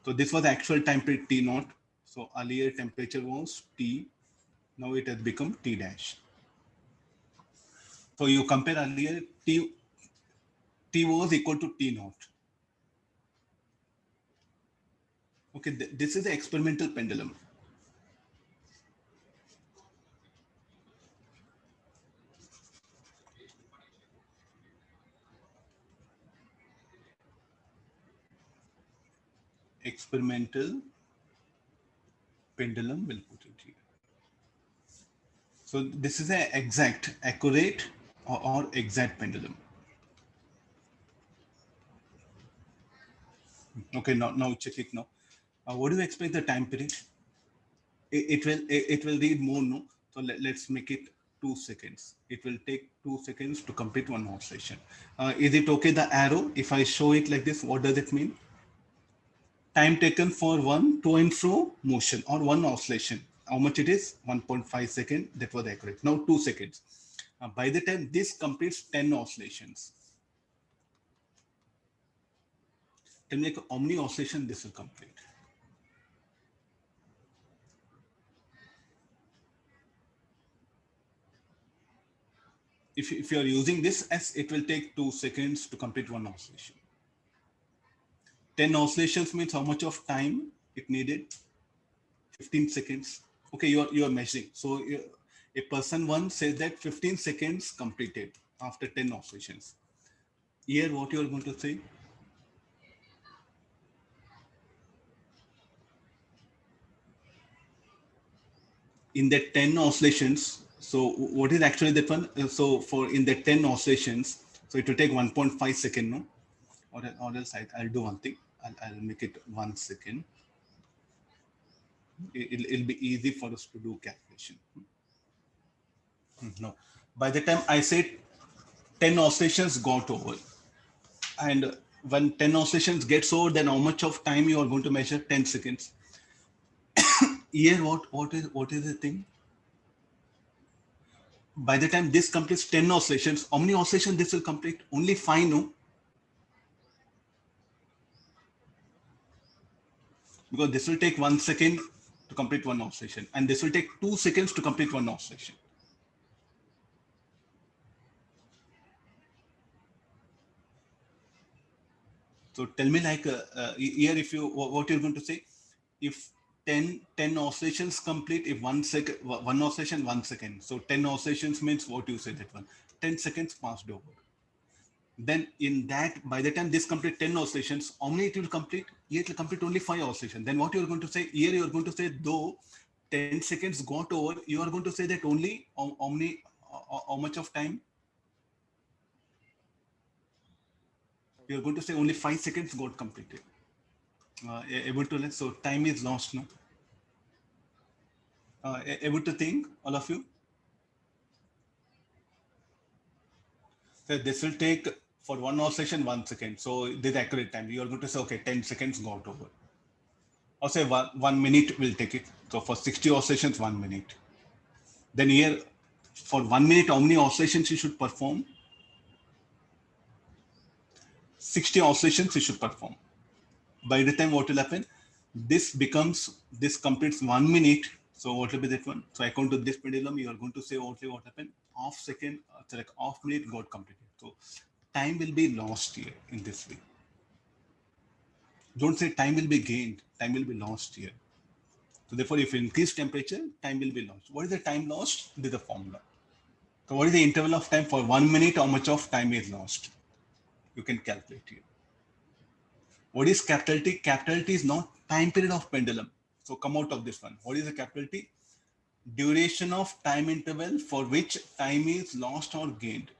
So this was actual temperature T naught. So earlier temperature was T. Now it has become T dash. So you compare earlier T was equal to T naught. Okay, this is the experimental pendulum. Experimental pendulum, will put it here. So this is an exact, accurate or exact pendulum. Okay, now check it now. What do you expect the time period? It will read more, no? So let's make it 2 seconds. It will take 2 seconds to complete one oscillation. Is it okay, the arrow? If I show it like this, what does it mean? Time taken for one to and fro motion or one oscillation. How much it is? 1.5 seconds. That was accurate. Now 2 seconds. By the time this completes 10 oscillations, tell me like how many oscillations this will complete. If you are using this as, it will take 2 seconds to complete one oscillation. 10 oscillations means how much of time it needed? 15 seconds. Okay, you are measuring. So a person one says that 15 seconds completed after 10 oscillations. Here, what you are going to say? In the 10 oscillations, so what is actually that one? So for in the 10 oscillations, so it will take 1.5 second, no? Or else I'll do one thing. I'll make it 1 second. It'll be easy for us to do calculation. No. By the time I said 10 oscillations got over, and when 10 oscillations gets over, then how much of time you are going to measure? 10 seconds. Here, what is the thing? By the time this completes 10 oscillations, how many oscillations this will complete? Only 5, no? Because this will take 1 second to complete one oscillation, and this will take 2 seconds to complete one oscillation. So tell me like here, if you, what you're going to say, if 10 oscillations complete, if 1 second, one oscillation, 1 second. So 10 oscillations means what you say that one, 10 seconds passed over. Then in that, by the time this complete 10 oscillations, how many it will complete? Here it will complete only 5 oscillations. Then what you're going to say, here you're going to say, though 10 seconds got over, you are going to say that only how many, how much of time? You're going to say only 5 seconds got completed. Able to, so time is lost, no? Able to think, all of you? So this will take for one oscillation 1 second. So this is accurate time. You are going to say, okay, 10 seconds got over. Or say 1 minute will take it. So for 60 oscillations, 1 minute. Then here, for 1 minute, how many oscillations you should perform? 60 oscillations you should perform. By the time what will happen? This completes 1 minute. So what will be that one? So according to this pendulum, you are going to say what happened? Half second, so like half minute got completed. So time will be lost here in this way. Don't say time will be gained, time will be lost here. So therefore, if you increase temperature, time will be lost. What is the time lost? This is the formula. So what is the interval of time for 1 minute? How much of time is lost? You can calculate here. What is capital T? Capital T is not time period of pendulum. So come out of this one. What is the capital T? Duration of time interval for which time is lost or gained.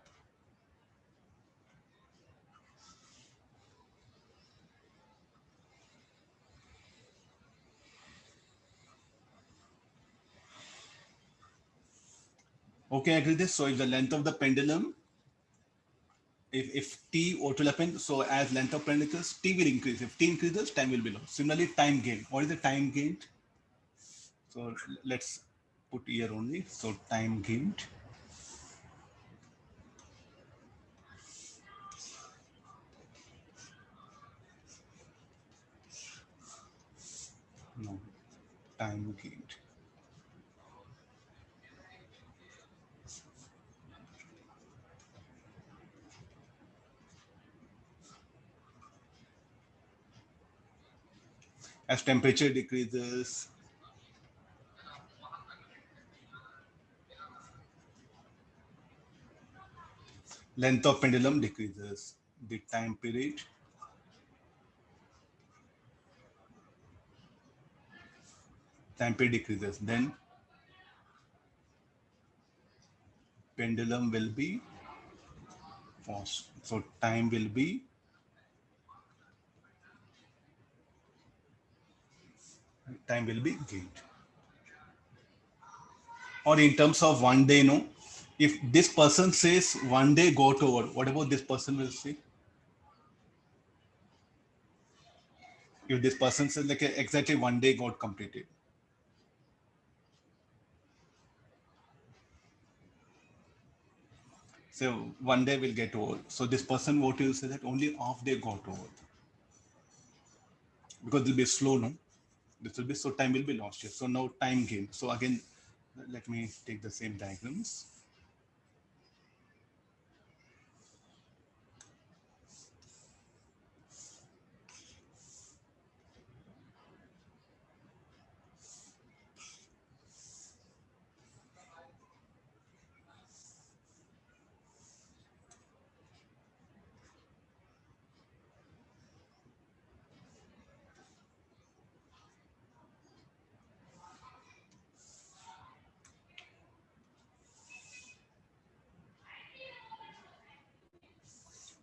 Okay, I agree this. So if the length of the pendulum, if T, what will happen? So as length of pendulum increases, T will increase. If T increases, time will be lost. Similarly, time gain. What is the time gained? So let's put here only. So time gained. No, time gained. As temperature decreases, length of pendulum decreases. The time period decreases. Then pendulum will be fast. So time will be gained. Or in terms of 1 day, no. If this person says 1 day got over, what about this person will say? If this person says like exactly 1 day got completed. So one day will get over. So this person, what will say that only half day got over. Because it will be slow, no? This will be, so time will be lost here. So now time gain. So again, let me take the same diagrams.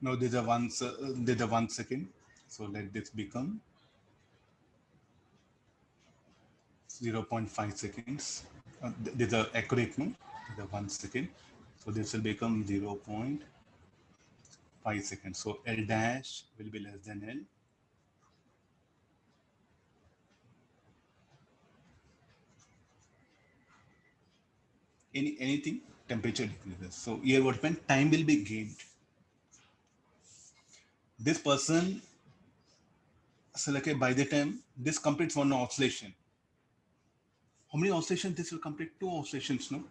Now there's a 1 second. So let this become 0.5 seconds. There's a accurate no. There's a 1 second. So this will become 0.5 seconds. So L dash will be less than L. Anything, temperature decreases. So here what meant, time will be gained. This person, so like by the time this completes one oscillation, how many oscillations this will complete? 2 oscillations, no?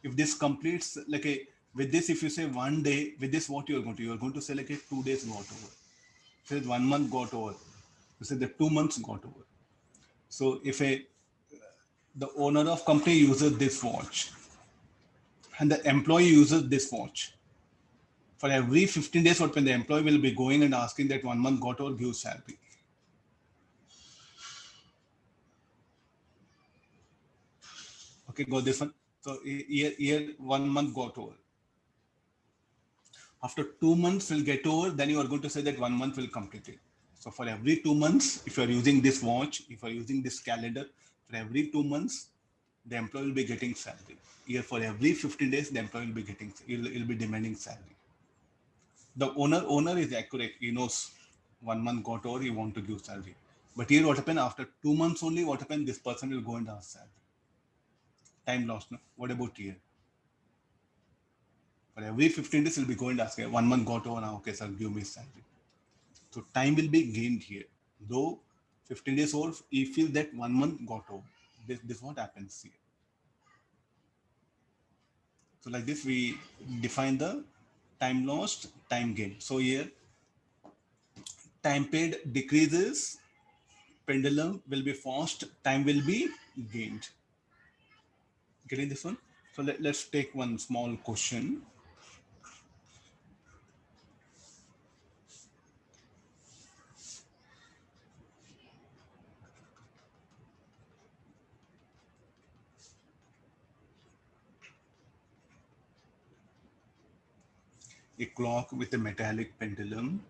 If this completes like a, with this, if you say 1 day, with this what you are going to say like a 2 days got over. Say 1 month got over. You say the 2 months got over. So if the owner of company uses this watch and the employee uses this watch, for every 15 days, what when the employee will be going and asking that 1 month got over, give salary. Okay, got this one. So here 1 month got over. After 2 months will get over, then you are going to say that 1 month will complete it. So for every 2 months, if you are using this watch, if you are using this calendar, for every 2 months, the employee will be getting salary. Here for every 15 days, the employee will be getting, he'll be demanding salary. The owner is accurate. He knows 1 month got over, he want to give salary. But here what happened, after 2 months only, what happened, this person will go and ask salary. Time lost, no? What about here? For every 15 days, he'll be going and asking, 1 month got over now, okay, sir, give me salary. So time will be gained here. Though 15 days old, he feels that 1 month got over. This is what happens here. So like this, we define the time lost, time gained. So here, time paid decreases, pendulum will be fast, time will be gained. Getting this one? So let's take one small question. A clock with a metallic pendulum.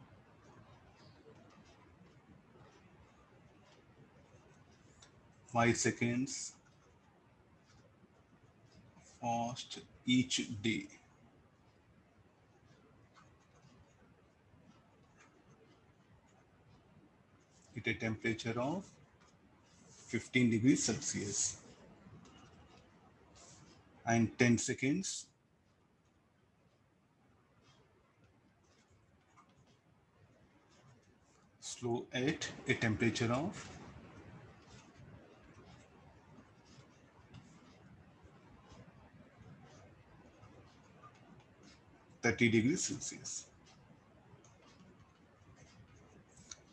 Five seconds fast each day. At a temperature of 15 degrees Celsius. And 10 seconds slow at a temperature of 30 degrees Celsius.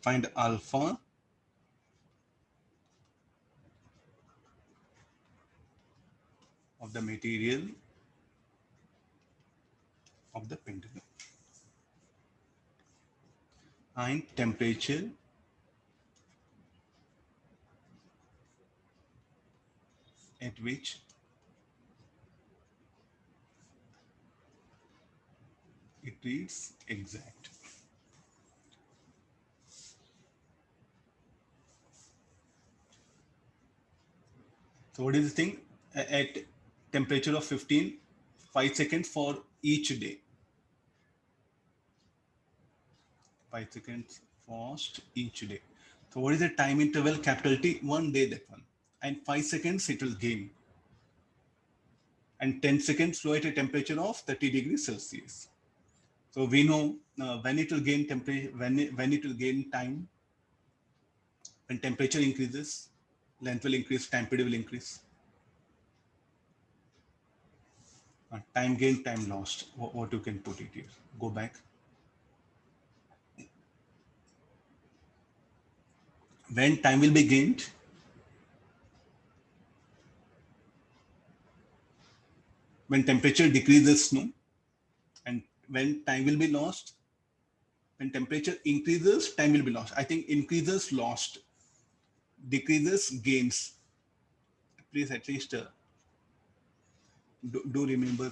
Find alpha of the material of the pendulum and temperature at which it reads exact. So what is the thing? At temperature of 15, 5 seconds for each day. 5 seconds fast each day. So what is the time interval? Capital T, 1 day, that one. And 5 seconds it will gain. and 10 seconds flow at a temperature of 30 degrees Celsius. So we know when it will gain temperature, when it will gain time, when temperature increases, length will increase, time period will increase. Time gained, time lost. What you can put it here? Go back. When time will be gained, when temperature decreases, no, and when time will be lost, when temperature increases, time will be lost. I think increases lost, decreases gains. Please at least do remember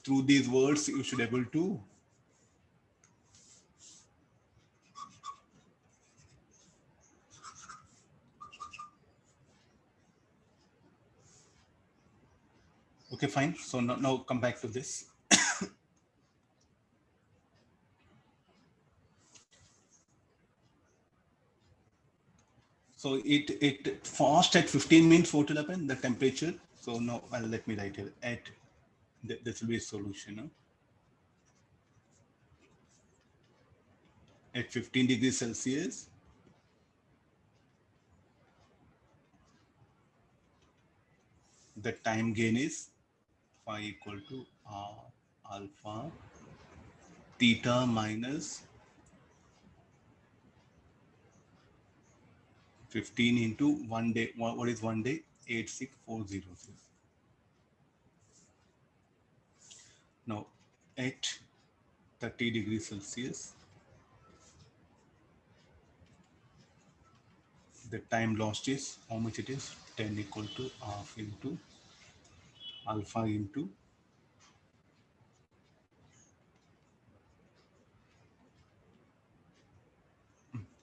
through these words. You should able to. Okay, fine. So now come back to this. So it fast at 15 minutes what will happen? The temperature. So now let me write here at this will be a solution. No? At 15 degrees Celsius, the time gain is phi equal to r alpha theta minus 15 into 1 day. What is 1 day? 86400. Now at 30 degrees Celsius, the time lost is how much it is? 10 equal to half into alpha into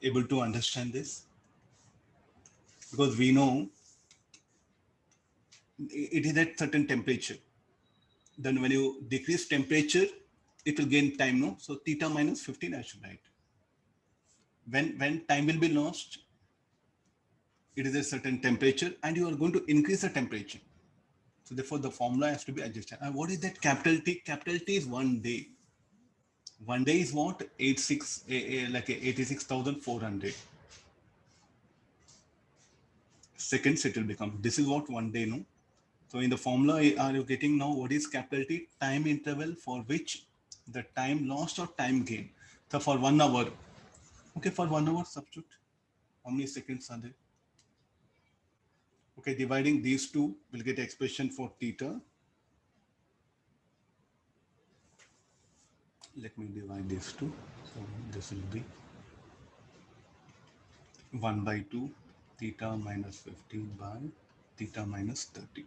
able to understand this? Because we know it is at certain temperature. Then when you decrease temperature, it will gain time, no? So theta minus 15 I should write. When time will be lost, it is a certain temperature and you are going to increase the temperature. So therefore the formula has to be adjusted. And what is that capital T? Capital T is 1 day. 1 day is what? 86,400 seconds it will become. This is what 1 day, no? So in the formula, are you getting now what is capital T? Time interval for which the time lost or time gain. So for 1 hour, okay, for 1 hour substitute, how many seconds are there? Okay, dividing these two, we'll get expression for theta. Let me divide these two. So this will be 1 by 2 theta minus 15 by theta minus 30.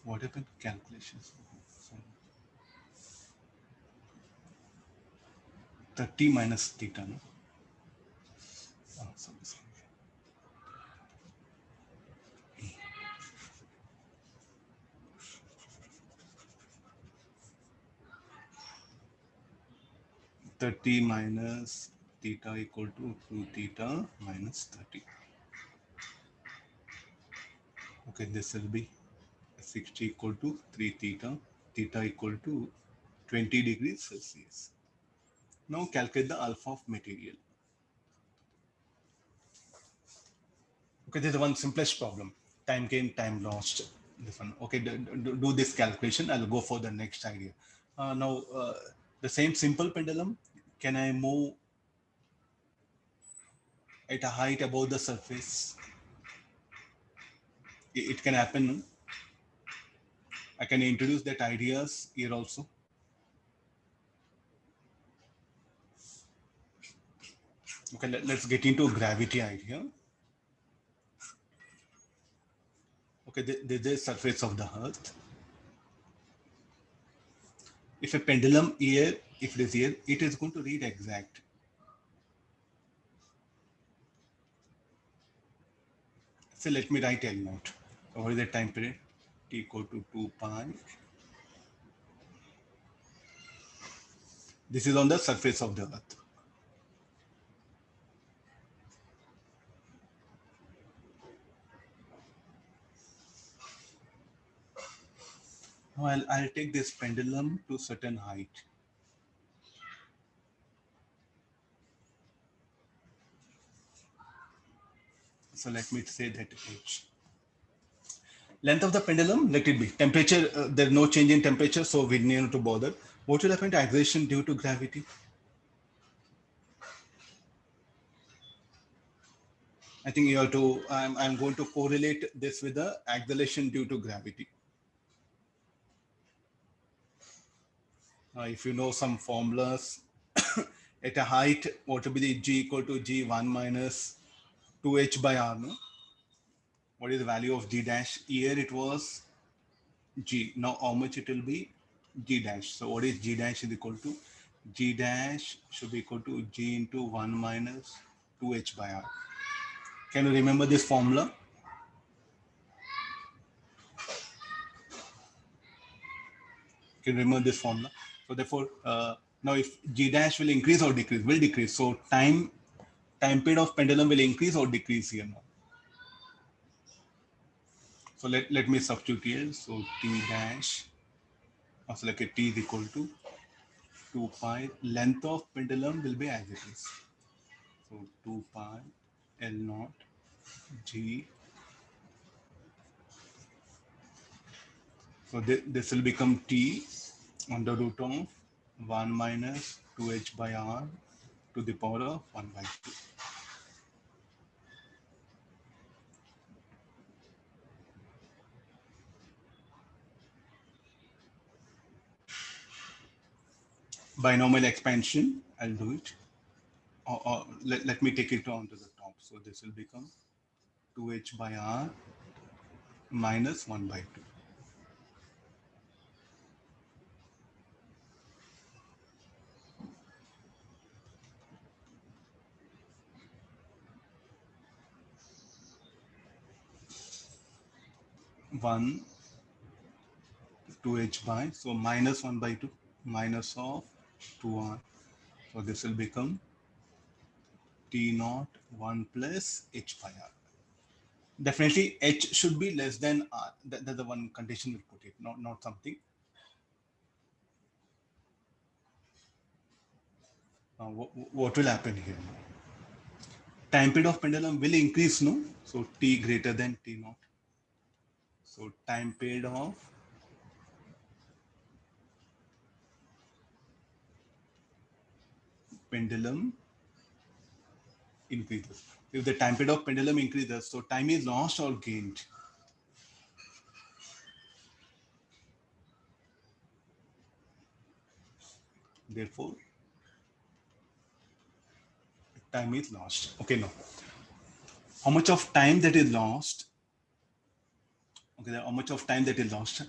What happened? Calculations. So 30 minus theta, no? Oh, sorry. 30 minus theta equal to 2 theta minus 30. Okay, this will be 60 equal to 3 theta, theta equal to 20 degrees Celsius. Now calculate the alpha of material. Okay, this is one simplest problem. Time gain, time lost. This one. Okay, do this calculation. I'll go for the next idea. Now, the same simple pendulum, can I move at a height above the surface? It can happen. No? I can introduce that ideas here also. Okay, let's get into gravity idea. Okay, this is the surface of the earth. If a pendulum here, if it is here, it is going to read exact. So let me write L naught. So what is the time period? T equal to 2 pi. This is on the surface of the earth. Now I'll take this pendulum to certain height. So let me say that H. Length of the pendulum, let it be. Temperature, there's no change in temperature, so we need to bother. What will happen to acceleration due to gravity? I think you have to, I'm going to correlate this with the acceleration due to gravity. If you know some formulas, at a height, what will be the G equal to G1 minus 2H by R, no? What is the value of G dash? Here it was G. Now how much it will be? G dash. So what is G dash is equal to? G dash should be equal to G into 1 minus 2H by R. Can you remember this formula? Can you remember this formula? So therefore, now if G dash will increase or decrease, will decrease. So time period of pendulum will increase or decrease here now. So let me substitute here. So T dash, also like a T is equal to 2 pi. Length of pendulum will be as it is. So 2 pi L naught G. So this will become T under root of 1 minus 2H by R to the power of 1 by 2. Binomial expansion, I'll do it. Or let me take it on to the top. So this will become 2H by R minus 1 by 2. One 2H by, so minus 1 by 2, minus of 2R. So this will become T naught 1 plus H by R. Definitely H should be less than R. That's the one condition we put it, not something. What will happen here? Time period of pendulum will increase, no? So T greater than T naught. So time period of pendulum increases. If the time period of pendulum increases, so time is lost or gained. Therefore, time is lost. Okay, no. How much of time that is lost? Okay, how much of time that is lost?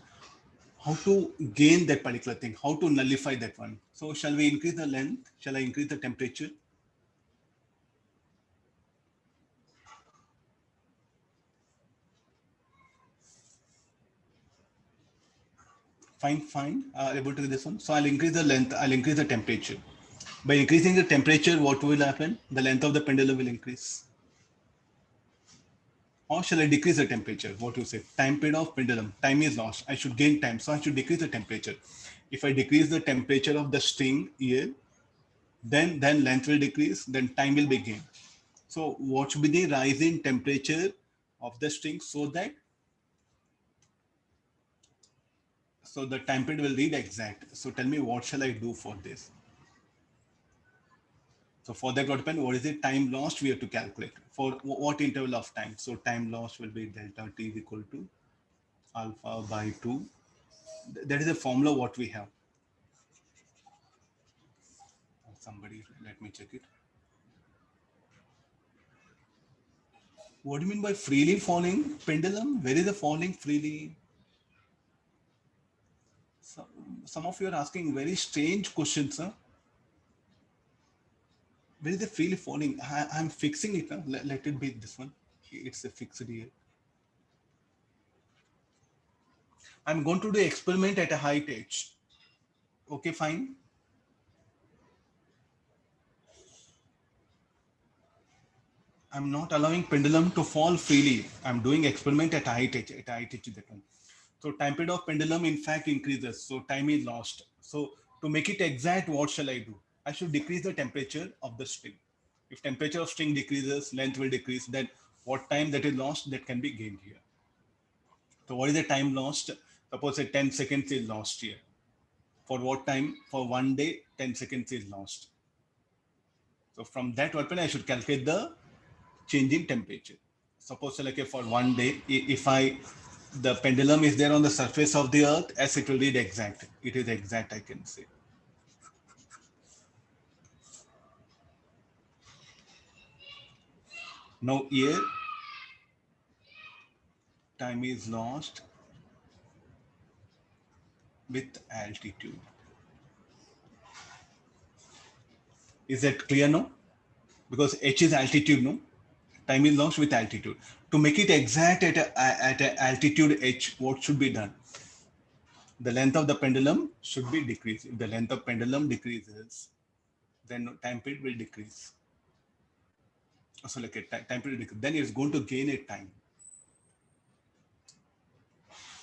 How to gain that particular thing? How to nullify that one? So shall we increase the length? Shall I increase the temperature? Fine. Able to do this one. So I'll increase the length. I'll increase the temperature. By increasing the temperature, what will happen? The length of the pendulum will increase. Or shall I decrease the temperature? What you say? Time period of pendulum. Time is lost. I should gain time. So I should decrease the temperature. If I decrease the temperature of the string here, then length will decrease, then time will be gained. So what should be the rise in temperature of the string so that the time period will read exact. So tell me, what shall I do for this? So for that, what is the time lost? We have to calculate for what interval of time. So time lost will be delta T is equal to alpha by 2. That is a formula what we have. Somebody, let me check it. What do you mean by freely falling pendulum? Where is the falling freely? So some of you are asking very strange questions, huh? Where is the field falling? I'm fixing it. Huh? Let it be this one. It's a fixed here. I'm going to do experiment at a height h. Okay, fine. I'm not allowing pendulum to fall freely. I'm doing experiment at height h, that one. So time period of pendulum in fact increases. So time is lost. So to make it exact, what shall I do? I should decrease the temperature of the string. If temperature of string decreases, length will decrease. Then what time that is lost, that can be gained here. So what is the time lost? Suppose say 10 seconds is lost here. For what time? For 1 day, 10 seconds is lost. So from that weapon, I should calculate the change in temperature. Suppose like for 1 day, if the pendulum is there on the surface of the earth, as it will read exact. It is exact, I can say. Now here, time is lost with altitude. Is that clear now? Because h is altitude, no? Time is lost with altitude. To make it exact at a altitude h, what should be done? The length of the pendulum should be decreased. If the length of pendulum decreases, then time period will decrease. So like a time period decrease. Then it's going to gain a time.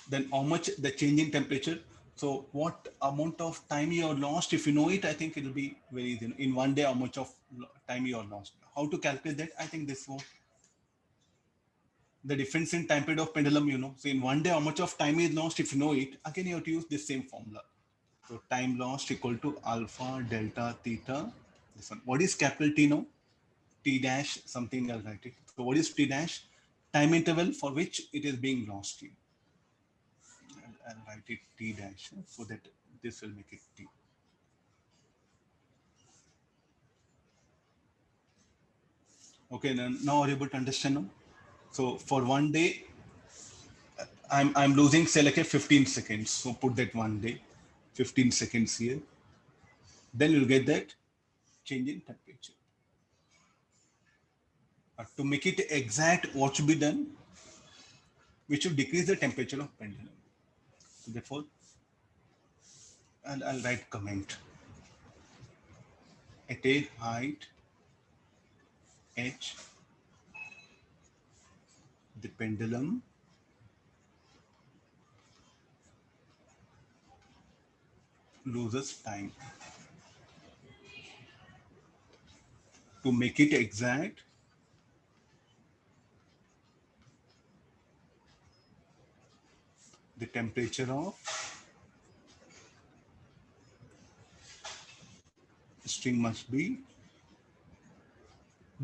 Then how much the change in temperature? So what amount of time you are lost? If you know it, I think it will be very easy. In 1 day, how much of time you are lost? How to calculate that? I think this one. The difference in time period of pendulum, you know. So in 1 day, how much of time is lost? If you know it, again you have to use this same formula. So time lost equal to alpha delta theta. This one. What is capital T now? T dash something, I'll write it. So what is T dash? Time interval for which it is being lost here. I'll write it T dash so that this will make it T. Okay, now are you able to understand now? So for 1 day, I'm losing say like a 15 seconds. So put that 1 day, 15 seconds here. Then you'll get that change in temperature. To make it exact, what should be done? We should decrease the temperature of pendulum. So therefore, I'll write comment. At a height h, the pendulum loses time. To make it exact, the temperature of string must be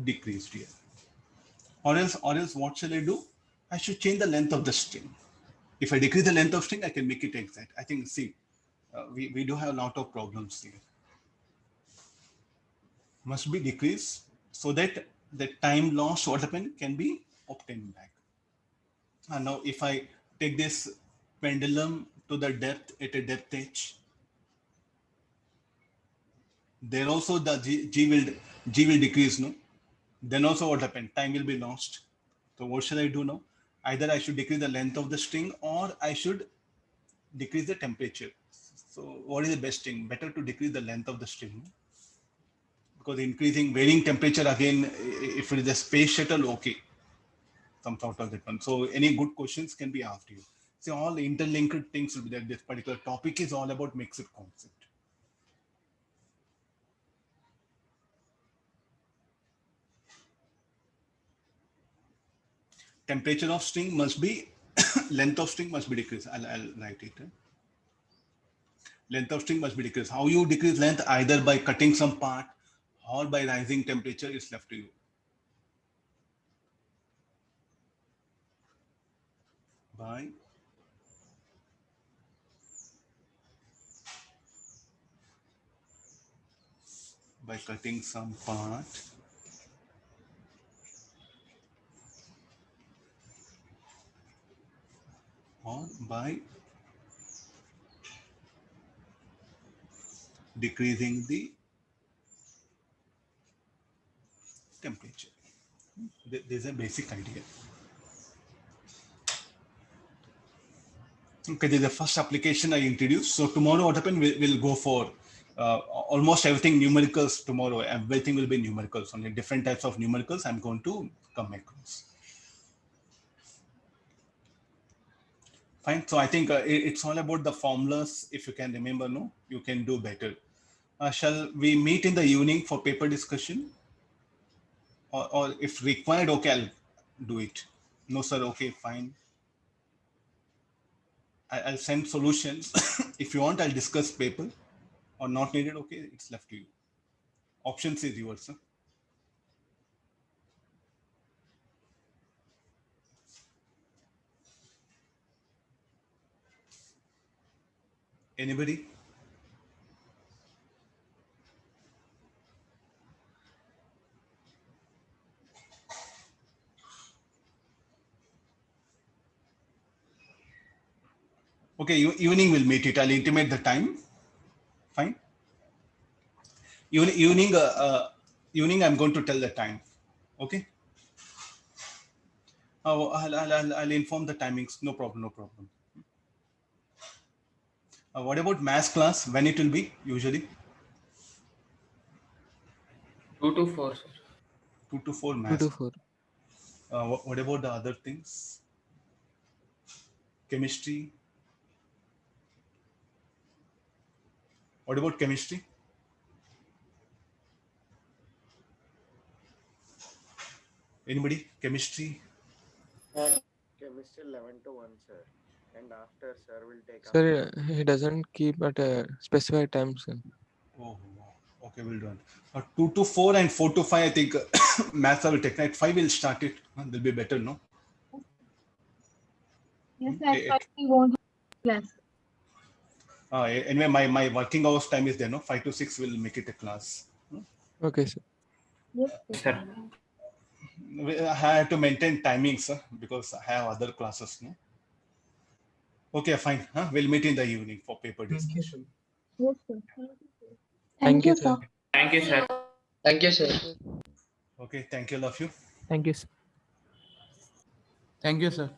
decreased here. Or else what shall I do? I should change the length of the string. If I decrease the length of string, I can make it exact. I think, see, we do have a lot of problems here. Must be decreased so that the time lost, what happened, can be obtained back. And now if I take this pendulum to the depth at a depth h, there also the g will decrease, no? Then also what happened? Time will be lost. So what shall I do now? Either I should decrease the length of the string or I should decrease the temperature. So what is the best thing? Better to decrease the length of the string, because increasing varying temperature again, if it is a space shuttle, okay, some sort of that one. So any good questions can be asked you. See, all interlinked things will be there. This particular topic is all about mixed concept. Temperature of string must be, length of string must be decreased. I'll write it. Length of string must be decreased. How you decrease length? Either by cutting some part or by rising temperature, is left to you. By cutting some part or by decreasing the temperature. There's a basic idea. Okay, this is the first application I introduced. So tomorrow what happened, we'll go for almost everything numericals tomorrow. Everything will be numericals. Only different types of numericals I'm going to come across. Fine. So I think it's all about the formulas. If you can remember, no, you can do better. Shall we meet in the evening for paper discussion? Or if required, okay, I'll do it. No, sir. Okay, fine. I'll send solutions. If you want, I'll discuss paper. Or not needed, okay, it's left to you. Options is yours, sir. Anybody? Okay, evening we'll meet it. I'll intimate the time. Fine. Evening, I'm going to tell the time. Okay. I'll inform the timings. No problem. No problem. What about maths class? When it will be usually? 2 to 4, sir. 2 to 4 2 maths. to 4. What about the other things? Chemistry. What about chemistry? Anybody? Chemistry? Chemistry 11 to 1, sir. And after, sir will take up. Sir, he doesn't keep at a specified time, sir. Oh, okay, well done. 2 to 4 and 4 to 5, I think maths I will take. At 5 will start it. They'll be better, no? Yes, at 5 we won't have class. Anyway, my working hours time is there, no? 5 to 6 will make it a class. Okay, sir. Yes, Sir. I have to maintain timings because I have other classes, no? Okay, fine. We'll meet in the evening for paper discussion. Yes, sir. Thank you, sir. Thank you, sir. Thank you, sir. Okay, thank you, all of you. Thank you, sir. Thank you, sir.